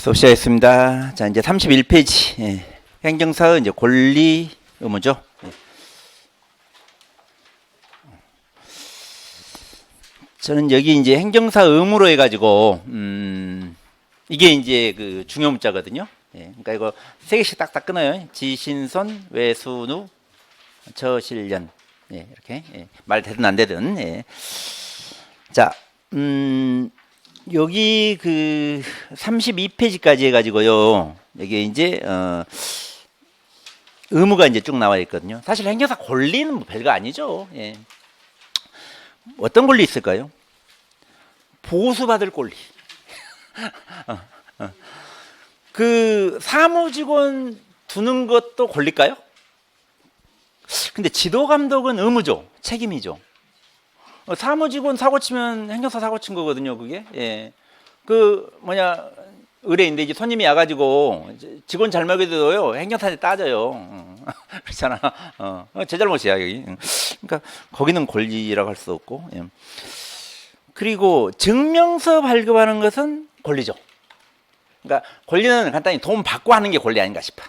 수고하셨습니다. 자, 이제 31페이지. 행정사의 이제 권리 의무죠. 저는 여기 이제 행정사 의무로 해가지고, 이게 이제 그 중요 문자거든요. 그러니까 이거 세 개씩 딱딱 끊어요. 지신선, 외순우, 저실련. 이렇게. 말 되든 안 되든. 자, 여기 그 32페이지까지 해가지고요. 여기 이제 의무가 이제 쭉 나와 있거든요. 사실 행정사 권리는 뭐 별거 아니죠. 어떤 권리 있을까요? 보수받을 권리. 그 사무직원 두는 것도 권리일까요? 근데 지도감독은 의무죠. 책임이죠. 사무직원 사고 치면 행정사 사고 친 거거든요, 그게. 그 의뢰인데 이제 손님이 와가지고 직원 잘못해도요 행정사한테 따져요. 그렇잖아. 제 잘못이야 여기. 그러니까 거기는 권리라고 할 수 없고. 그리고 증명서 발급하는 것은 권리죠. 그러니까 권리는 간단히 돈 받고 하는 게 권리 아닌가 싶어.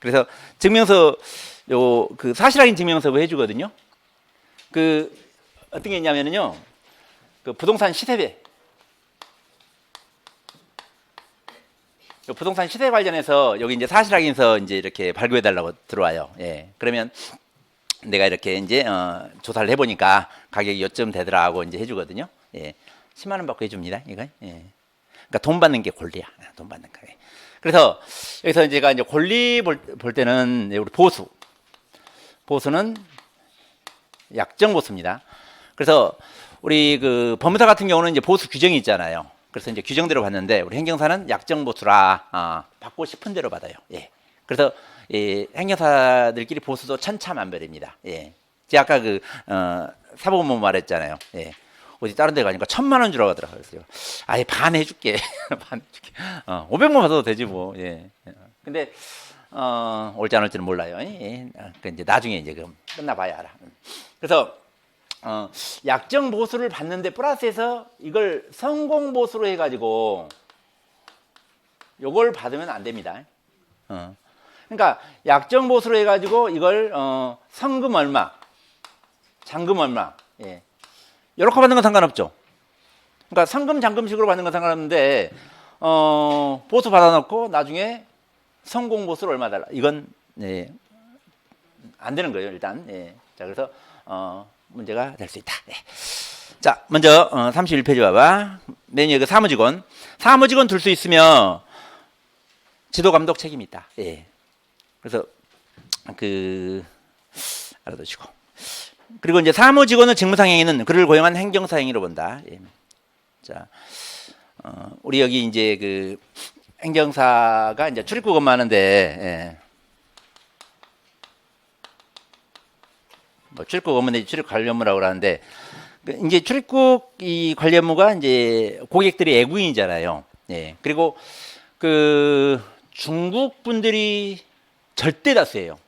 그래서 증명서 그 사실 확인 증명서 해주거든요. 그 어떤 게 있냐면요, 그 부동산 시세배, 부동산 시세 관련해서 여기 이제 사실 확인서 이제 이렇게 발급해 달라고 들어와요. 그러면 내가 이렇게 이제 조사를 해보니까 가격이 요쯤 되더라 하고 이제 해주거든요. 10만 원 받고 해줍니다. 이거. 그러니까 돈 받는 게 권리야. 돈 받는 거. 그래서 여기서 제가 이제 권리 볼 때는 우리 보수는 약정보수입니다. 그래서 우리 그 법무사 같은 경우는 이제 보수 규정이 있잖아요. 그래서 이제 규정대로 받는데 우리 행정사는 약정보수라 받고 싶은 대로 받아요. 그래서 행정사들끼리 보수도 천차만별입니다. 제가 아까 그 사법고문 말했잖아요. 어디 다른 데 가니까 1,000만 원 주라고 하더라고요. 그래서 아예 반 해줄게. 반 해줄게. 500만 받아도 되지 뭐. 근데 올지 안 올지는 몰라요. 그 이제 나중에 이제 그럼 끝나봐야 알아. 그래서 약정 보수를 받는데 플러스해서 이걸 성공 보수로 해가지고 요걸 받으면 안 됩니다. 그러니까 약정 보수로 해가지고 이걸 성금 얼마, 잔금 얼마, 이렇게 받는 건 상관없죠. 그러니까 성금 잔금식으로 받는 건 상관없는데 보수 받아놓고 나중에 성공 보수를 얼마 달라, 이건 안 되는 거예요 일단. 자, 그래서 문제가 될 수 있다. 자, 먼저 31페이지 봐봐. 맨 위에 그 사무직원 둘 수 있으면 지도감독 책임이 있다. 그래서 그 알아두시고. 그리고 이제 사무직원의 직무상 행위는 그를 고용한 행정사 행위로 본다. 자, 우리 여기 이제 그 행정사가 이제 출입국 업무하는데, 뭐 출입국 업무는 출입 관리 업무라고 그러는데, 이제 출입국 이 관리 업무가 이제 고객들이 외국인이잖아요. 그리고 그 중국 분들이 절대 다수예요.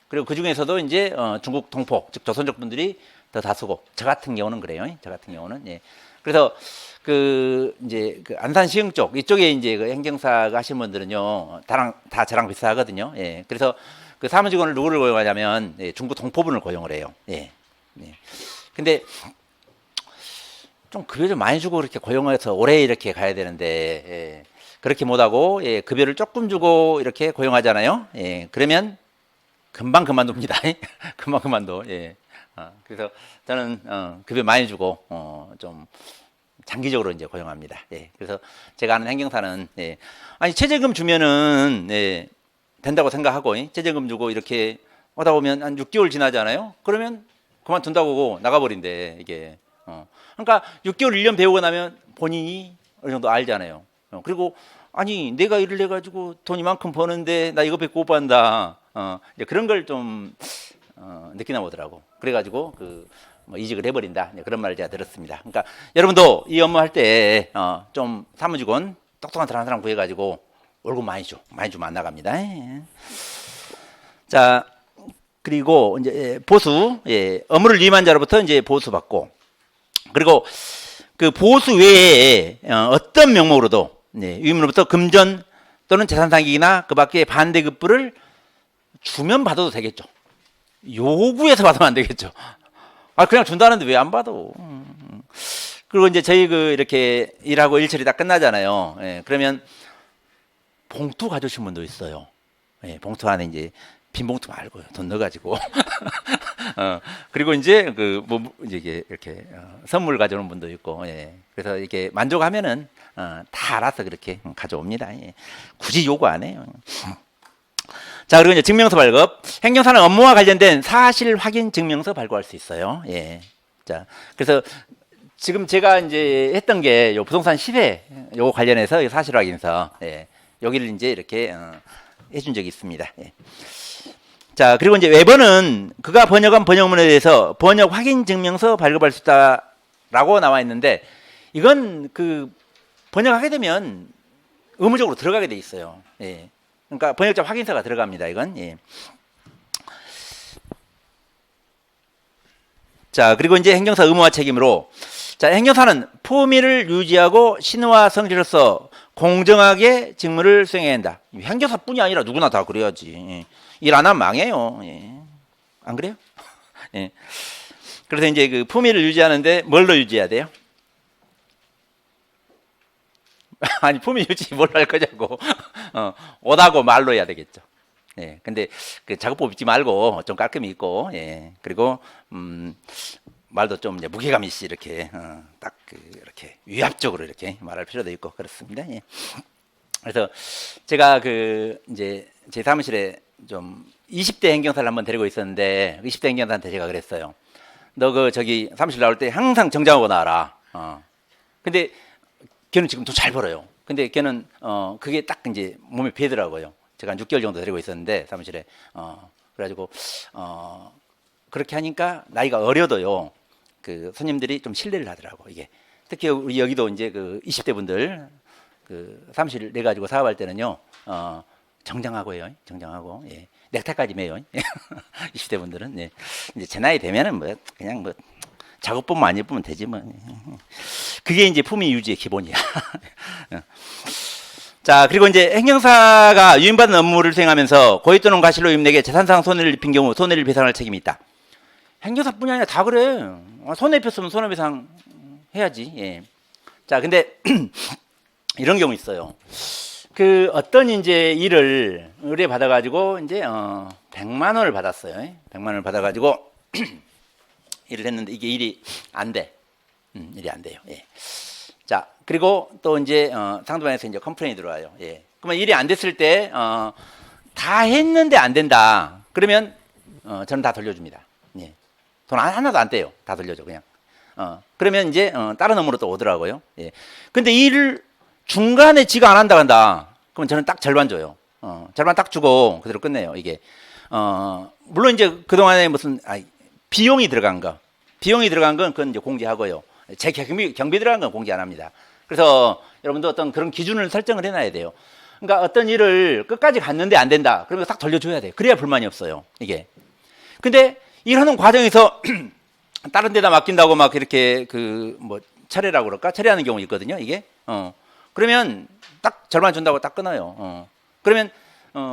그리고 그 중에서도 이제 중국 동포, 즉 조선족 분들이 더 다수고, 저 같은 경우는 그래요. 저 같은 경우는. 그래서 그 이제 그 안산시흥 쪽 이쪽에 이제 그 행정사가 하시는 분들은요, 다 저랑 비슷하거든요. 그래서 그 사무직원을 누구를 고용하냐면 중국 동포분을 고용을 해요. 근데 좀 급여 좀 많이 주고 그렇게 고용해서 오래 이렇게 가야 되는데, 그렇게 못하고 급여를 조금 주고 이렇게 고용하잖아요. 그러면 금방 그만둡니다. 금방 그만둬. 그래서 저는 급여 많이 주고 좀 장기적으로 이제 고용합니다. 그래서 제가 아는 행정사는 아니 최저임금 주면은 된다고 생각하고 최저임금 주고 이렇게 하다 보면 한 6개월 지나잖아요. 그러면 그만둔다고 나가버린대 이게. 그러니까 6개월 1년 배우고 나면 본인이 어느 정도 알잖아요. 그리고 아니 내가 일을 해가지고 돈 이만큼 버는데 나 이거 뵙고 못 받는다. 이제 그런 걸 좀 느끼나 보더라고. 그래가지고 뭐 이직을 해버린다. 그런 말을 제가 들었습니다. 그러니까 여러분도 이 업무 할 때 좀 사무직원 똑똑한 사람 구해가지고 월급 많이 주면 안 나갑니다. 자, 그리고 이제 보수, 업무를 위임한 자로부터 이제 보수 받고, 그리고 그 보수 외에 어떤 명목으로도 네, 유인물로부터 금전 또는 재산상이나 그 밖에 반대급부를 주면 받아도 되겠죠. 요구해서 받으면 안 되겠죠. 아, 그냥 준다는데 왜 안 받아? 그리고 이제 저희 그 이렇게 일하고 일처리 다 끝나잖아요. 예, 그러면 봉투 가져오신 분도 있어요. 예, 봉투 안에 이제 빈 봉투 말고요. 돈 넣어가지고. 그리고 이제 뭐 이제 이렇게 선물 가져오는 분도 있고, 예. 그래서 이렇게 만족하면은 다 알아서 그렇게 가져옵니다. 예. 굳이 요구 안 해요. 자, 그리고 이제 증명서 발급. 행정사는 업무와 관련된 사실 확인 증명서 발급할 수 있어요. 예. 자, 그래서 지금 제가 이제 했던 게 요 부동산 시세 요거 관련해서 사실 확인서, 예. 여기를 이제 이렇게 해준 적이 있습니다. 예. 자, 그리고 이제 외번은 그가 번역한 번역문에 대해서 번역 확인 증명서 발급할 수 있다라고 나와 있는데, 이건 그 번역하게 되면 의무적으로 들어가게 돼 있어요. 예. 그러니까 번역자 확인서가 들어갑니다. 이건. 예. 자, 그리고 이제 행정사 의무와 책임으로, 자, 행정사는 포미를 유지하고 신호와 성질로서 공정하게 직무를 수행해야 한다. 행정사뿐이 아니라 누구나 다 그래야지. 예. 일 안 하면 망해요. 예. 안 그래요? 예. 그래서 이제 그 품위를 유지하는데 뭘로 유지해야 돼요? 아니, 품위 유지 뭘로 할 거냐고. 옷하고 말로 해야 되겠죠. 예. 근데 그 작업법 잊지 말고 좀 깔끔히 있고, 예. 그리고 말도 좀 이제 무게감 있이 이렇게 딱 이렇게 위압적으로 이렇게 말할 필요도 있고 그렇습니다. 예. 그래서 제가 그 이제 제 사무실에 좀 20대 행정사를 한번 데리고 있었는데 20대 행정사한테 제가 그랬어요. 너 그 저기 사무실 나올 때 항상 정장하고 나와라. 근데 걔는 지금 더 잘 벌어요. 근데 걔는 그게 딱 이제 몸에 배더라고요. 제가 한 6개월 정도 데리고 있었는데 사무실에 그래가지고 그렇게 하니까 나이가 어려도요. 그 손님들이 좀 신뢰를 하더라고. 이게 특히 우리 여기도 이제 그 20대 분들 그 사무실 내 가지고 사업할 때는요. 정장하고 해요. 정장하고. 예. 넥타이까지 매요. 20대 분들은. 예. 이제 제 나이 되면은 뭐 그냥 뭐 작업법만 안 입으면 되지 뭐. 그게 이제 품위 유지의 기본이야. 자, 그리고 이제 행정사가 유인받은 업무를 수행하면서 고의 또는 과실로 유임에게 재산상 손해를 입힌 경우 손해를 배상할 책임이 있다. 행정사뿐이 아니라 다 그래. 손해 입혔으면 손해배상 해야지. 예. 자, 근데 이런 경우 있어요. 그 어떤 이제 일을 의뢰 받아가지고 이제 100만 원을 받았어요. 100만 원을 받아가지고 일을 했는데 이게 일이 안 돼. 일이 안 돼요. 예. 자, 그리고 또 이제 상대방에서 이제 컴플레인이 들어와요. 예. 그러면 일이 안 됐을 때 다 했는데 안 된다. 그러면 저는 다 돌려줍니다. 예. 돈 하나도 안 떼요. 다 돌려줘 그냥. 그러면 이제 다른 업무로 또 오더라고요. 예. 근데 일을 중간에 지가 안 한다 간다. 그럼 저는 딱 절반 줘요. 절반 딱 주고 그대로 끝내요. 이게 물론 이제 그 동안에 무슨 비용이 들어간 건 그건 이제 공개하고요. 제 경비 들어간 건 공개 안 합니다. 그래서 여러분도 어떤 그런 기준을 설정을 해놔야 돼요. 그러니까 어떤 일을 끝까지 갔는데 안 된다. 그러면 딱 돌려줘야 돼요. 그래야 불만이 없어요. 이게. 근데 일하는 과정에서 다른 데다 맡긴다고 막 이렇게 그 뭐 철회라고 그럴까? 철회하는 경우 있거든요. 이게. 그러면 딱 절반 준다고 딱 끊어요. 그러면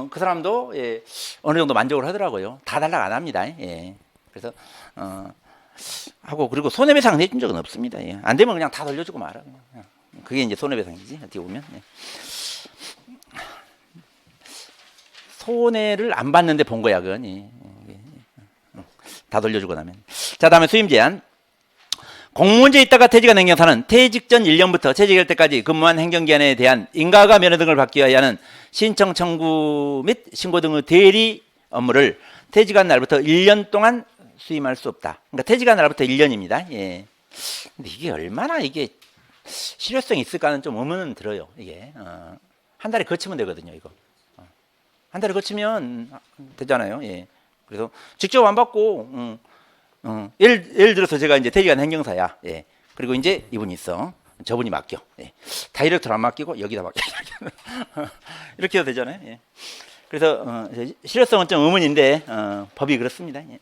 그 사람도 예, 어느 정도 만족을 하더라고요. 다 달라고 안 합니다. 예. 그래서 하고 그리고 손해배상을 해준 적은 없습니다. 예. 안 되면 그냥 다 돌려주고 말아. 그게 이제 손해배상이지. 어떻게 보면. 예. 손해를 안 받는데 본 거야, 그건. 예. 다 돌려주고 나면. 자, 다음에 수임 제한. 공무원제에 있다가 퇴직한 행정사는 퇴직 전 1년부터 퇴직할 때까지 근무한 행정기관에 대한 인가가 면허 등을 받기 위하여는 신청 청구 및 신고 등의 대리 업무를 퇴직한 날부터 1년 동안 수임할 수 없다. 그러니까 퇴직한 날부터 1년입니다. 예. 근데 이게 얼마나 이게 실효성이 있을까는 좀 의문은 들어요. 이게 한 달에 거치면 되거든요. 이거 한 달에 거치면 되잖아요. 예. 그래서 직접 안 받고 예를 들어서 제가 이제 퇴직한 행정사야. 예. 그리고 이제 이분이 있어. 저분이 맡겨. 예. 다이렉트로 안 맡기고 여기다 맡겨. 이렇게 해도 되잖아요. 예. 그래서 실효성은 좀 의문인데 법이 그렇습니다. 예.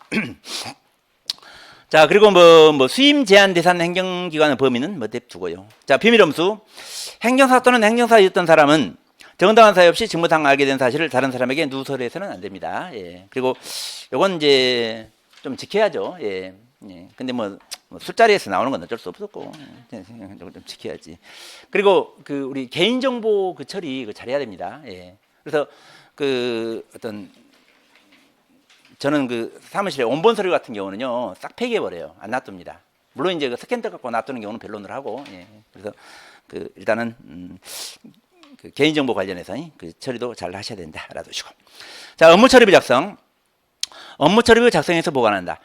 자, 그리고 뭐 수임 제한 대상 행정기관의 범위는 뭐 냅두고요. 자, 비밀엄수. 행정사 또는 행정사였던 사람은 정당한 사유 없이 직무상 알게 된 사실을 다른 사람에게 누설해서는 안 됩니다. 예. 그리고 요건 이제 좀 지켜야죠. 예. 예. 근데 뭐 술자리에서 나오는 건 어쩔 수 없었고 좀 지켜야지. 그리고 그 우리 개인정보 그 처리 그 잘해야 됩니다. 예. 그래서 그 어떤 저는 그 사무실에 원본 서류 같은 경우는요 싹 폐기해 버려요. 안 놔둡니다. 물론 이제 그 스캔 갖고 놔두는 경우는 변론을 하고. 예. 그래서 그 일단은 그 개인정보 관련해서 그 처리도 잘 하셔야 된다. 알아두시고. 자, 업무 처리부 작성. 업무 처리부 작성해서 보관한다.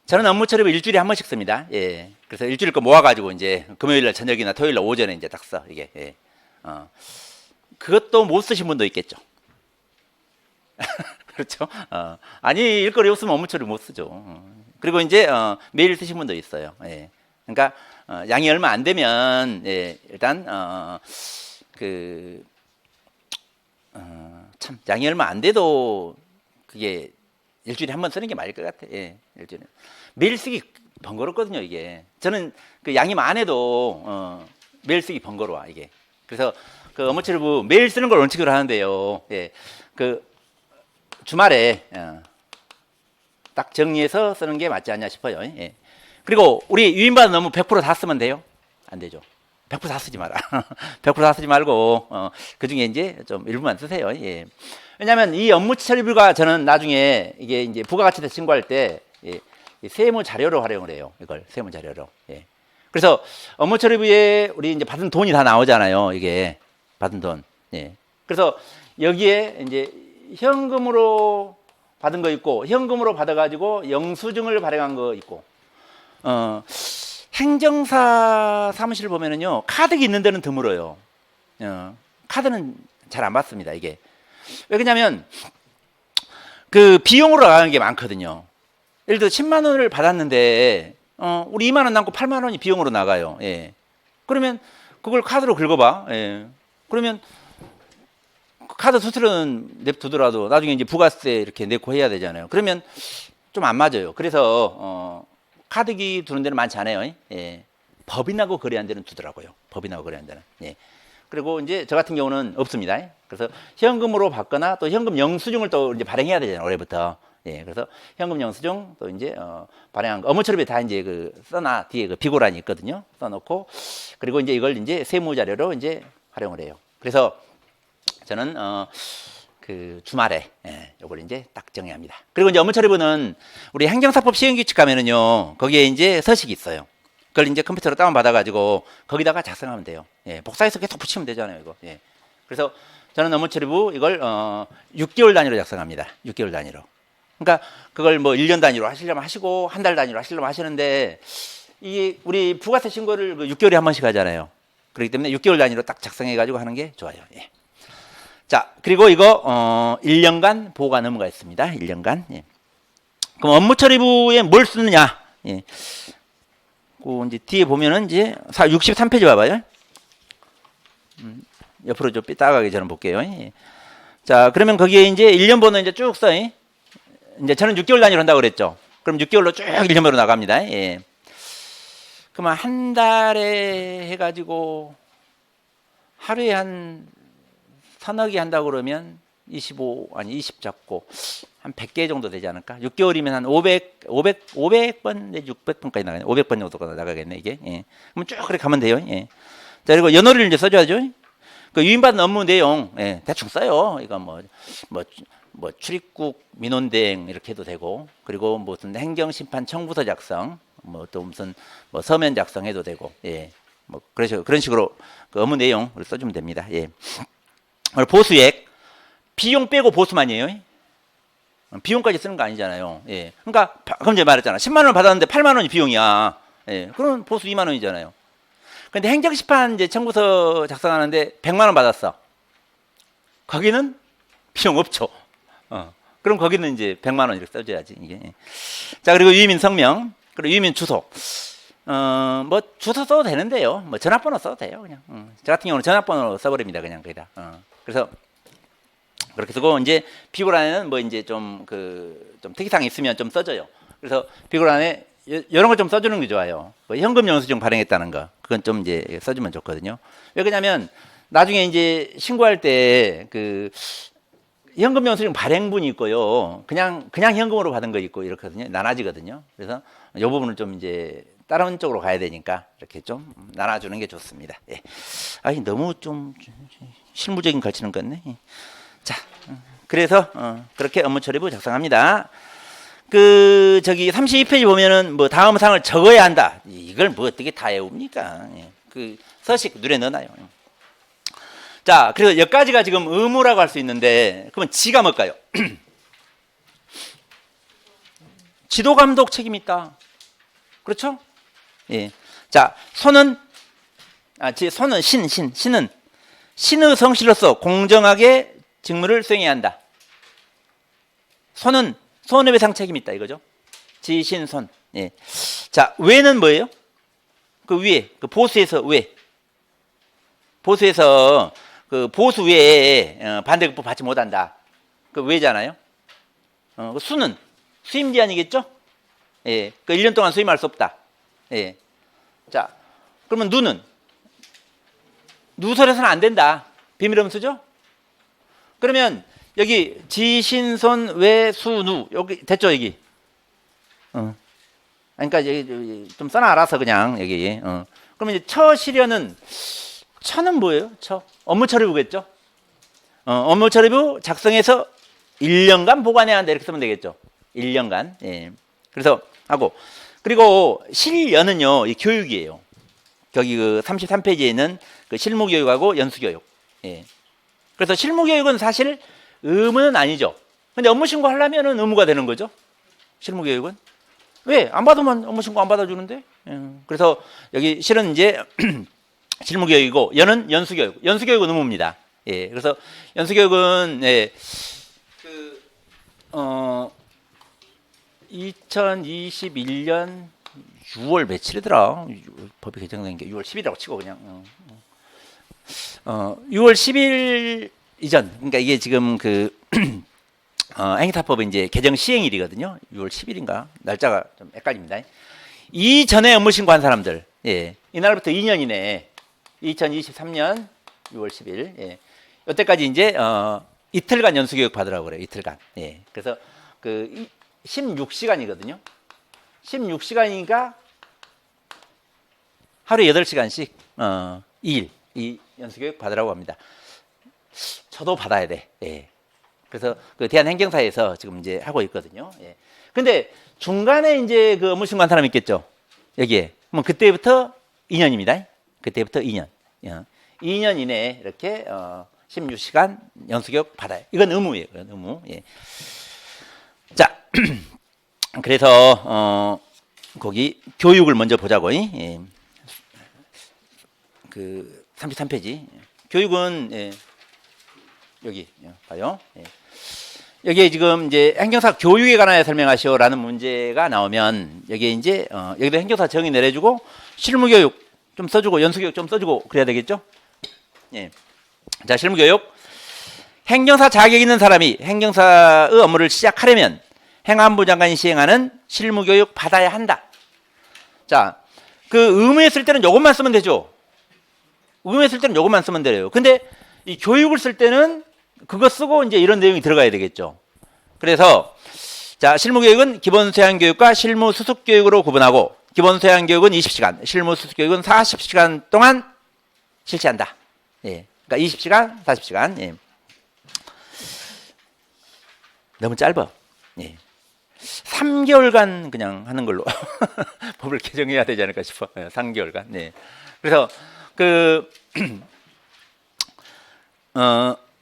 저는 업무 처리부 일주일에 한 번씩 씁니다. 예. 그래서 일주일 거 모아가지고 이제 금요일 날 저녁이나 토요일 날 오전에 이제 딱 써. 이게. 예. 그것도 못 쓰신 분도 있겠죠. 그렇죠. 아니, 일거리 없으면 업무 처리 못 쓰죠. 그리고 이제 매일 쓰신 분도 있어요. 예. 그러니까 양이 얼마 안 되면 예, 일단 참 양이 얼마 안 돼도 그게 일주일에 한 번 쓰는 게 맞을 것 같아. 예, 일주일에 매일 쓰기 번거롭거든요. 이게 저는 그 양이 많아도 매일 쓰기 번거로워 이게. 그래서 그 업무처리부 매일 쓰는 걸 원칙으로 하는데요. 예, 그 주말에 딱 정리해서 쓰는 게 맞지 않냐 싶어요. 예. 그리고 우리 유인받은 업무 100% 다 쓰면 돼요? 안 되죠. 100%다 쓰지 마라. 100%다 쓰지 말고 그 중에 이제 좀 일부만 쓰세요. 예. 왜냐하면 이 업무 처리부가 저는 나중에 이게 이제 부가가치세 신고할 때 예, 세무 자료로 활용을 해요. 이걸 세무 자료로. 예. 그래서 업무 처리부에 우리 이제 받은 돈이 다 나오잖아요. 이게 받은 돈. 예. 그래서 여기에 이제 현금으로 받은 거 있고 현금으로 받아가지고 영수증을 발행한 거 있고 행정사 사무실 보면은요 카드가 있는 데는 드물어요. 카드는 잘 안 받습니다. 이게 왜 그러냐면 그 비용으로 나가는 게 많거든요. 예를 들어 10만 원을 받았는데 우리 2만 원 남고 8만 원이 비용으로 나가요. 예. 그러면 그걸 카드로 긁어봐. 예. 그러면 카드 수수료는 냅두더라도 나중에 이제 부가세 이렇게 내고 해야 되잖아요. 그러면 좀 안 맞아요. 그래서 카드기 두는 데는 많지 않아요. 예. 법인하고 거래한 데는 두더라고요. 법인하고 거래한 데는. 예. 그리고 이제 저 같은 경우는 없습니다. 그래서 현금으로 받거나 또 현금 영수증을 또 이제 발행해야 되잖아요. 올해부터. 예. 그래서 현금 영수증 또 이제 발행한 거 업무처리부에 다 이제 그 써놔 뒤에 그 비고란이 있거든요. 써놓고 그리고 이제 이걸 이제 세무 자료로 이제 활용을 해요. 그래서 저는 그 주말에 요걸 이제 딱 정리합니다. 그리고 이제 업무처리부는 우리 행정사법 시행규칙 가면은요 거기에 이제 서식이 있어요. 그걸 이제 컴퓨터로 다운 받아가지고 거기다가 작성하면 돼요. 예, 복사해서 계속 붙이면 되잖아요, 이거. 예. 그래서 저는 업무처리부 이걸 6개월 단위로 작성합니다. 6개월 단위로. 그러니까 그걸 뭐 1년 단위로 하시려면 하시고 한 달 단위로 하시려면 하시는데 이게 우리 부가세 신고를 6개월에 한 번씩 하잖아요. 그렇기 때문에 6개월 단위로 딱 작성해가지고 하는 게 좋아요. 예. 자, 그리고 이거 1년간 보고가 넘어가 있습니다. 1년간. 예. 그럼 업무처리부에 뭘 쓰느냐? 예. 그 이제 뒤에 보면은 이제 63페이지 봐봐요. 옆으로 좀 따가게 저는 볼게요. 예. 자, 그러면 거기에 이제 1년 번호 이제 쭉 써. 이제 저는 6개월 단위로 한다고 그랬죠. 그럼 6개월로 쭉 1년번호 나갑니다. 예. 그러면 한 달에 해가지고 하루에 한 서너 개 한다고 그러면 20 잡고 한 100개 정도 되지 않을까? 6개월이면 한 500번 내지 600번까지 나가네. 500번 정도가 나가겠네, 이게. 예. 그럼 쭉 그렇게 가면 돼요. 예. 자, 그리고 연호를 이제 써줘야죠. 그 유인받은 업무 내용, 예, 대충 써요. 이거 뭐 출입국 민원대행 이렇게 해도 되고, 그리고 무슨 행정심판 청구서 작성, 뭐 또 무슨 뭐 서면 작성해도 되고, 예. 뭐 그런 식으로 그 업무 내용을 써주면 됩니다. 예. 보수액 비용 빼고 보수만이에요. 비용까지 쓰는 거 아니잖아요. 예. 그러니까 그럼 이제 말했잖아. 10만 원을 받았는데 8만 원이 비용이야. 예. 그럼 보수 2만 원이잖아요. 근데 행정심판 이제 청구서 작성하는데 100만 원 받았어. 거기는 비용 없죠. 그럼 거기는 이제 100만 원 이렇게 써줘야지 이게. 자, 그리고 유민 성명, 그리고 유민 주소. 뭐 주소 써도 되는데요. 뭐 전화번호 써도 돼요, 그냥. 저 같은 경우는 전화번호 써버립니다, 그냥 거기다. 그래서 그렇게 쓰고 이제 비고란에는 뭐 이제 좀 특이사항 있으면 좀 써줘요. 그래서 비고란에 이런 거 좀 써주는 게 좋아요. 뭐 현금 영수증 발행했다는 거, 그건 좀 이제 써주면 좋거든요. 왜 그러냐면 나중에 이제 신고할 때 그 현금 영수증 발행분이 있고요. 그냥 현금으로 받은 거 있고 이렇거든요. 나눠지거든요. 그래서 이 부분을 좀 이제 다른 쪽으로 가야 되니까 이렇게 좀 나눠주는 게 좋습니다. 예. 아니 너무 좀 실무적인 가치는 같네. 예. 자, 그래서 그렇게 업무처리부 작성합니다. 그 저기 32페이지 보면은 뭐 다음 사항을 적어야 한다. 이걸 뭐 어떻게 다 외웁니까? 예. 그 서식 눈에 넣어놔요. 자, 그래서 여기까지가 지금 의무라고 할 수 있는데, 그러면 지가 뭘까요? 지도 감독 책임 있다. 그렇죠? 예. 자, 손은 신은 신의 성실로서 공정하게 직무를 수행해야 한다. 손은 손해배상 책임 있다 이거죠. 지신손. 예. 자, 외는 뭐예요? 그 위에, 그 보수에서 외. 보수에서 그 보수 외에 반대급부 받지 못한다. 그 외잖아요. 그 수는 수임제한이겠죠? 예. 그 1년 동안 수임할 수 없다. 예. 자, 그러면 누는 누설해서는 안 된다. 비밀음수죠? 그러면 여기 지신손 외수누 여기 됐죠 여기. 그러니까 여기 좀 써놔 알아서 그냥 여기. 그러면 이제 처실현은 처는 뭐예요? 업무처리부겠죠? 업무처리부 작성해서 1년간 보관해야 한다 이렇게 쓰면 되겠죠. 1년간. 예. 그래서 하고 그리고 실연은요 이 교육이에요. 여기 그 33페이지에는 그 실무교육하고 연수교육. 예. 그래서 실무교육은 사실 의무는 아니죠. 근데 업무신고 하려면은 의무가 되는 거죠. 실무교육은. 왜? 안 받으면 업무신고 안 받아주는데. 예. 그래서 여기 실은 이제 실무교육이고 연은 연수교육. 연수교육은 의무입니다. 예. 그래서 연수교육은 예. 2021년 6월 며칠이더라. 법이 개정된 게 6월 10일이라고 치고 그냥. 6월 10일 이전. 그러니까 이게 지금 그 행사법이 이제 개정 시행일이거든요. 6월 10일인가 날짜가 좀 헷갈립니다. 이전에 업무신고한 사람들, 예, 이날부터 2년이네. 2023년 6월 10일. 예, 이때까지 이제 이틀간 연수교육 받으라고 그래요. 이틀간. 예, 그래서 그 16시간이거든요. 16시간이니까 하루에 8시간씩 2일 이 연수교육 받으라고 합니다. 저도 받아야 돼. 예. 그래서 그 대한행정사에서 지금 이제 하고 있거든요. 예. 근데 중간에 이제 그 업무신고한 사람 있겠죠. 여기에. 그럼 그때부터 2년입니다. 그때부터 2년. 2년 이내에 이렇게 16시간 연수교육 받아요. 이건 의무예요. 이건 의무. 예. 자, 그래서 거기 교육을 먼저 보자고. 예. 그 33페이지. 교육은 예. 여기 봐요. 예. 여기에 지금 이제 행정사 교육에 관하여 설명하시오라는 문제가 나오면 여기에 이제 여기도 행정사 정의 내려주고 실무교육 좀 써주고 연수교육 좀 써주고 그래야 되겠죠. 예. 자, 실무교육. 행정사 자격 있는 사람이 행정사의 업무를 시작하려면 행안부 장관이 시행하는 실무교육 받아야 한다. 자, 그 의무에 쓸 때는 요것만 쓰면 되죠. 의무에 쓸 때는 요것만 쓰면 돼요. 근데 이 교육을 쓸 때는 그거 쓰고 이제 이런 내용이 들어가야 되겠죠. 그래서 자, 실무교육은 기본소양교육과 실무수습교육으로 구분하고 기본소양교육은 20시간, 실무수습교육은 40시간 동안 실시한다. 예. 그러니까 20시간, 40시간. 예. 너무 짧아. 예. 3개월간 그냥 하는 걸로 법을 개정해야 되지 않을까 싶어. 3개월간. 네. 그래서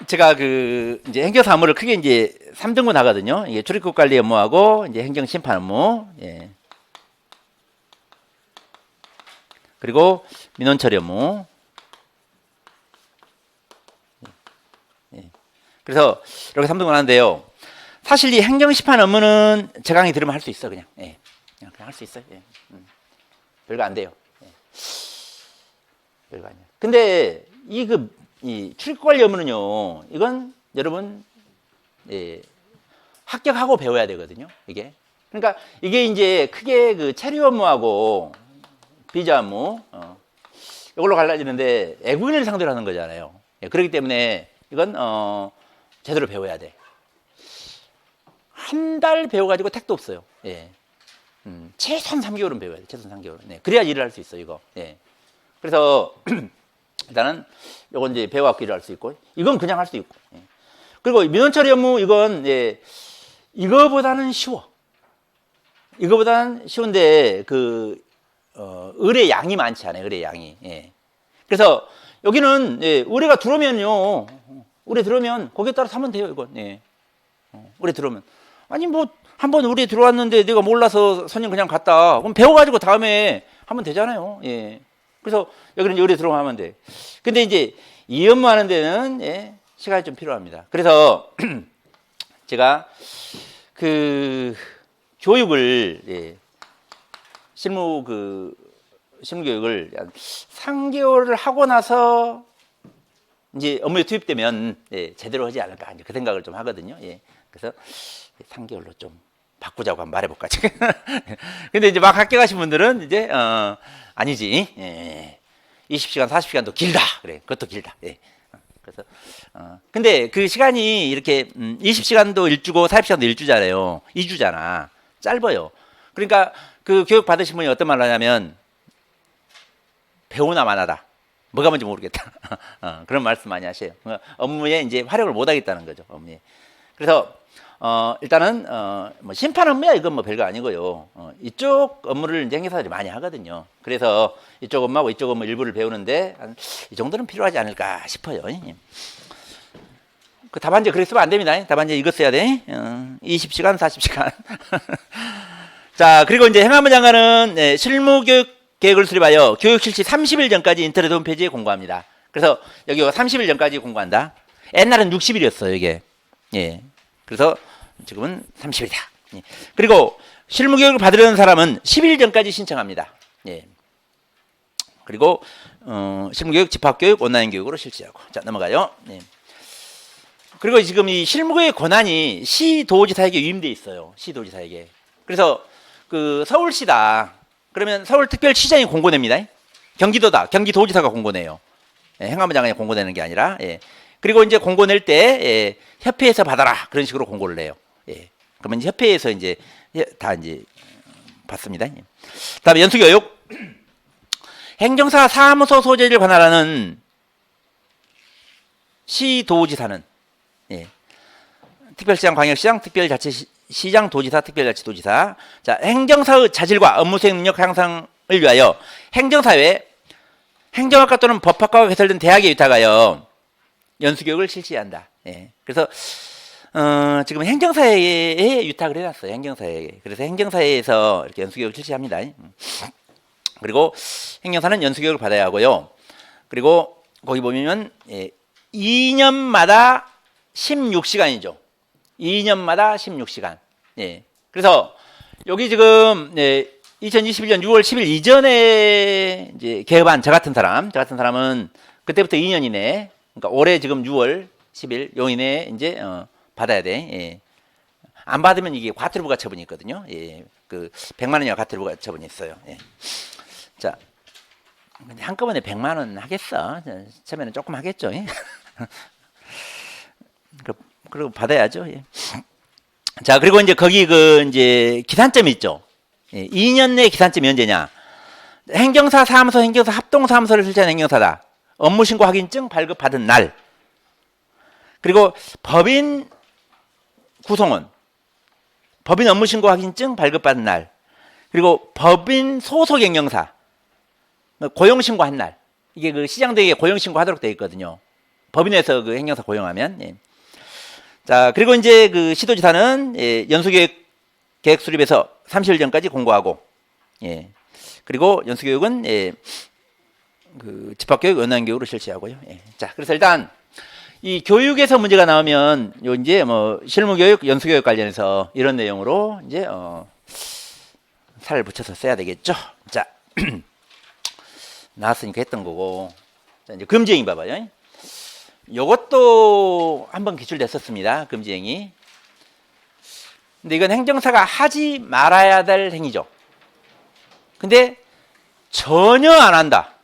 제가 그 이제 행정사 업무를 크게 이제 3등분 하거든요. 이게 출입국 관리 업무하고 이제 행정 심판 업무. 예. 그리고 민원 처리 업무. 예. 그래서 이렇게 3등분 하는데요. 사실 이 행정 심판 업무는 제 강의 들으면 할 수 있어 그냥. 예. 그냥 할 수 있어요. 예. 별거 안 돼요. 예. 별거 아니에요. 근데 이 출입국 관리 업무는요. 이건 여러분 예. 합격하고 배워야 되거든요. 이게 그러니까 이게 이제 크게 그 체류 업무하고 비자 업무, 이걸로 갈라지는데 애국인을 상대로 하는 거잖아요. 예, 그렇기 때문에 이건, 제대로 배워야 돼. 한 달 배워가지고 택도 없어요. 예. 최소한 3개월은 배워야 돼. 최소한 3개월은. 네. 그래야 일을 할 수 있어, 이거. 예. 그래서, 일단은, 요건 이제 배워갖고 일을 할 수 있고, 이건 그냥 할 수 있고. 예. 그리고 민원 처리 업무, 이건, 예, 이거보다는 쉬워. 이거보다는 쉬운데, 의뢰 양이 많지 않아요, 의뢰 양이. 예. 그래서, 여기는, 예, 의뢰가 들어오면요, 의뢰 들어오면, 거기에 따라서 하면 돼요, 이건. 예. 의뢰 들어오면. 아니, 뭐, 한번 의뢰 들어왔는데 내가 몰라서 손님 그냥 갔다. 그럼 배워가지고 다음에 하면 되잖아요. 예. 그래서 여기는 의뢰 들어오면 돼. 근데 이제 이 업무 하는 데는, 예, 시간이 좀 필요합니다. 그래서 제가 교육을, 예, 실무교육을 한 3개월을 하고 나서 이제 업무에 투입되면, 예, 제대로 하지 않을까, 이제 그 생각을 좀 하거든요. 예. 그래서 3개월로 좀 바꾸자고 한번 말해볼까. 근데 이제 막 학교 가신 분들은 이제, 아니지. 예. 20시간, 40시간도 길다. 그래. 그것도 길다. 예. 그래서, 근데 그 시간이 이렇게, 20시간도 일주고 40시간도 일주잖아요. 2주잖아. 짧아요. 그러니까 그 교육 받으신 분이 어떤 말을 하냐면, 배우나 마나다. 뭐가 뭔지 모르겠다. 그런 말씀 많이 하셔요. 업무에 이제 활용을 못 하겠다는 거죠. 업무에. 그래서, 일단은, 뭐 심판 업무야 이건 뭐 별거 아니고요. 이쪽 업무를 이제 행사들이 많이 하거든요. 그래서 이쪽 업무하고 이쪽 업무 일부를 배우는데 이 정도는 필요하지 않을까 싶어요. 그 답안지 그렇게 쓰면 안 됩니다. 답안지 이거 써야 돼. 20시간, 40시간. 자, 그리고 이제 행안부 장관은, 네, 실무교육 계획을 수립하여 교육 실시 30일 전까지 인터넷 홈페이지에 공고합니다. 그래서 여기 30일 전까지 공고한다. 옛날엔 60일이었어요, 이게. 예. 그래서 지금은 30일이다. 예. 그리고 실무교육을 받으려는 사람은 10일 전까지 신청합니다. 예. 그리고 실무교육, 집합교육, 온라인 교육으로 실시하고. 자, 넘어가요. 예. 그리고 지금 이 실무교육 권한이 시도지사에게 위임돼 있어요. 시도지사에게. 그래서 그 서울시다. 그러면 서울특별시장이 공고냅니다. 경기도다. 경기도지사가 공고내요. 예, 행안부 장관이 공고내는 게 아니라. 예. 그리고 이제 공고낼 때, 예, 협회에서 받아라. 그런 식으로 공고를 해요. 예. 그러면 협회에서 이제 다 이제 받습니다. 예. 다음에 연수교육. 행정사 사무소 소재를 관할하는 시도지사는, 예, 특별시장, 광역시장, 특별자치시장, 도지사, 특별자치도지사. 자, 행정사의 자질과 업무 수행 능력 향상을 위하여 행정사회, 행정학과 또는 법학과가 개설된 대학에 위탁하여 연수교육을 실시한다. 예. 그래서 지금 행정사회에 위탁을 해놨어요. 행정사회에. 그래서 행정사회에서 이렇게 연수교육을 실시합니다. 그리고 행정사는 연수교육을 받아야 하고요. 그리고 거기 보면, 예, 2년마다 16시간이죠. 2년마다 16시간. 예. 그래서 여기 지금, 예, 2021년 6월 10일 이전에 이제 개업한 저 같은 사람은 그때부터 2년이네. 그러니까 올해 지금 6월 10일 요 이내에 이제 받아야 돼. 예. 안 받으면 이게 과태료부과 처분이 있거든요. 예. 그 100만 원이나 과태료부과 처분이 있어요. 예. 자, 근데 한꺼번에 100만 원 하겠어? 처음에는 조금 하겠죠. 예. 그리고 받아야죠. 예. 자, 그리고 이제 거기 이제 기산점이 있죠. 예. 2년 내 기산점이 언제냐? 행정사 사무소, 행정사 합동사무소를 설치한 행정사다. 업무신고 확인증 발급받은 날. 그리고 법인 구성원, 법인 업무신고 확인증 발급받은 날. 그리고 법인 소속 행정사, 고용신고한 날. 이게 그 시장대에 고용신고하도록 되어 있거든요. 법인에서 그 행정사 고용하면. 예. 자, 그리고 이제 그 시도지사는, 예, 연수교육 계획 수립에서 30일 전까지 공고하고, 예. 그리고 연수교육은, 예, 그 집합교육, 온라인교육으로 실시하고요. 예. 자, 그래서 일단 이 교육에서 문제가 나오면 요 이제 뭐 실무교육, 연수교육 관련해서 이런 내용으로 이제 살을 붙여서 써야 되겠죠. 자, 나왔으니까 했던 거고. 자, 이제 금지행위 봐봐요. 요것도 한번 기출됐었습니다. 금지행위. 근데 이건 행정사가 하지 말아야 될 행위죠. 근데 전혀 안 한다.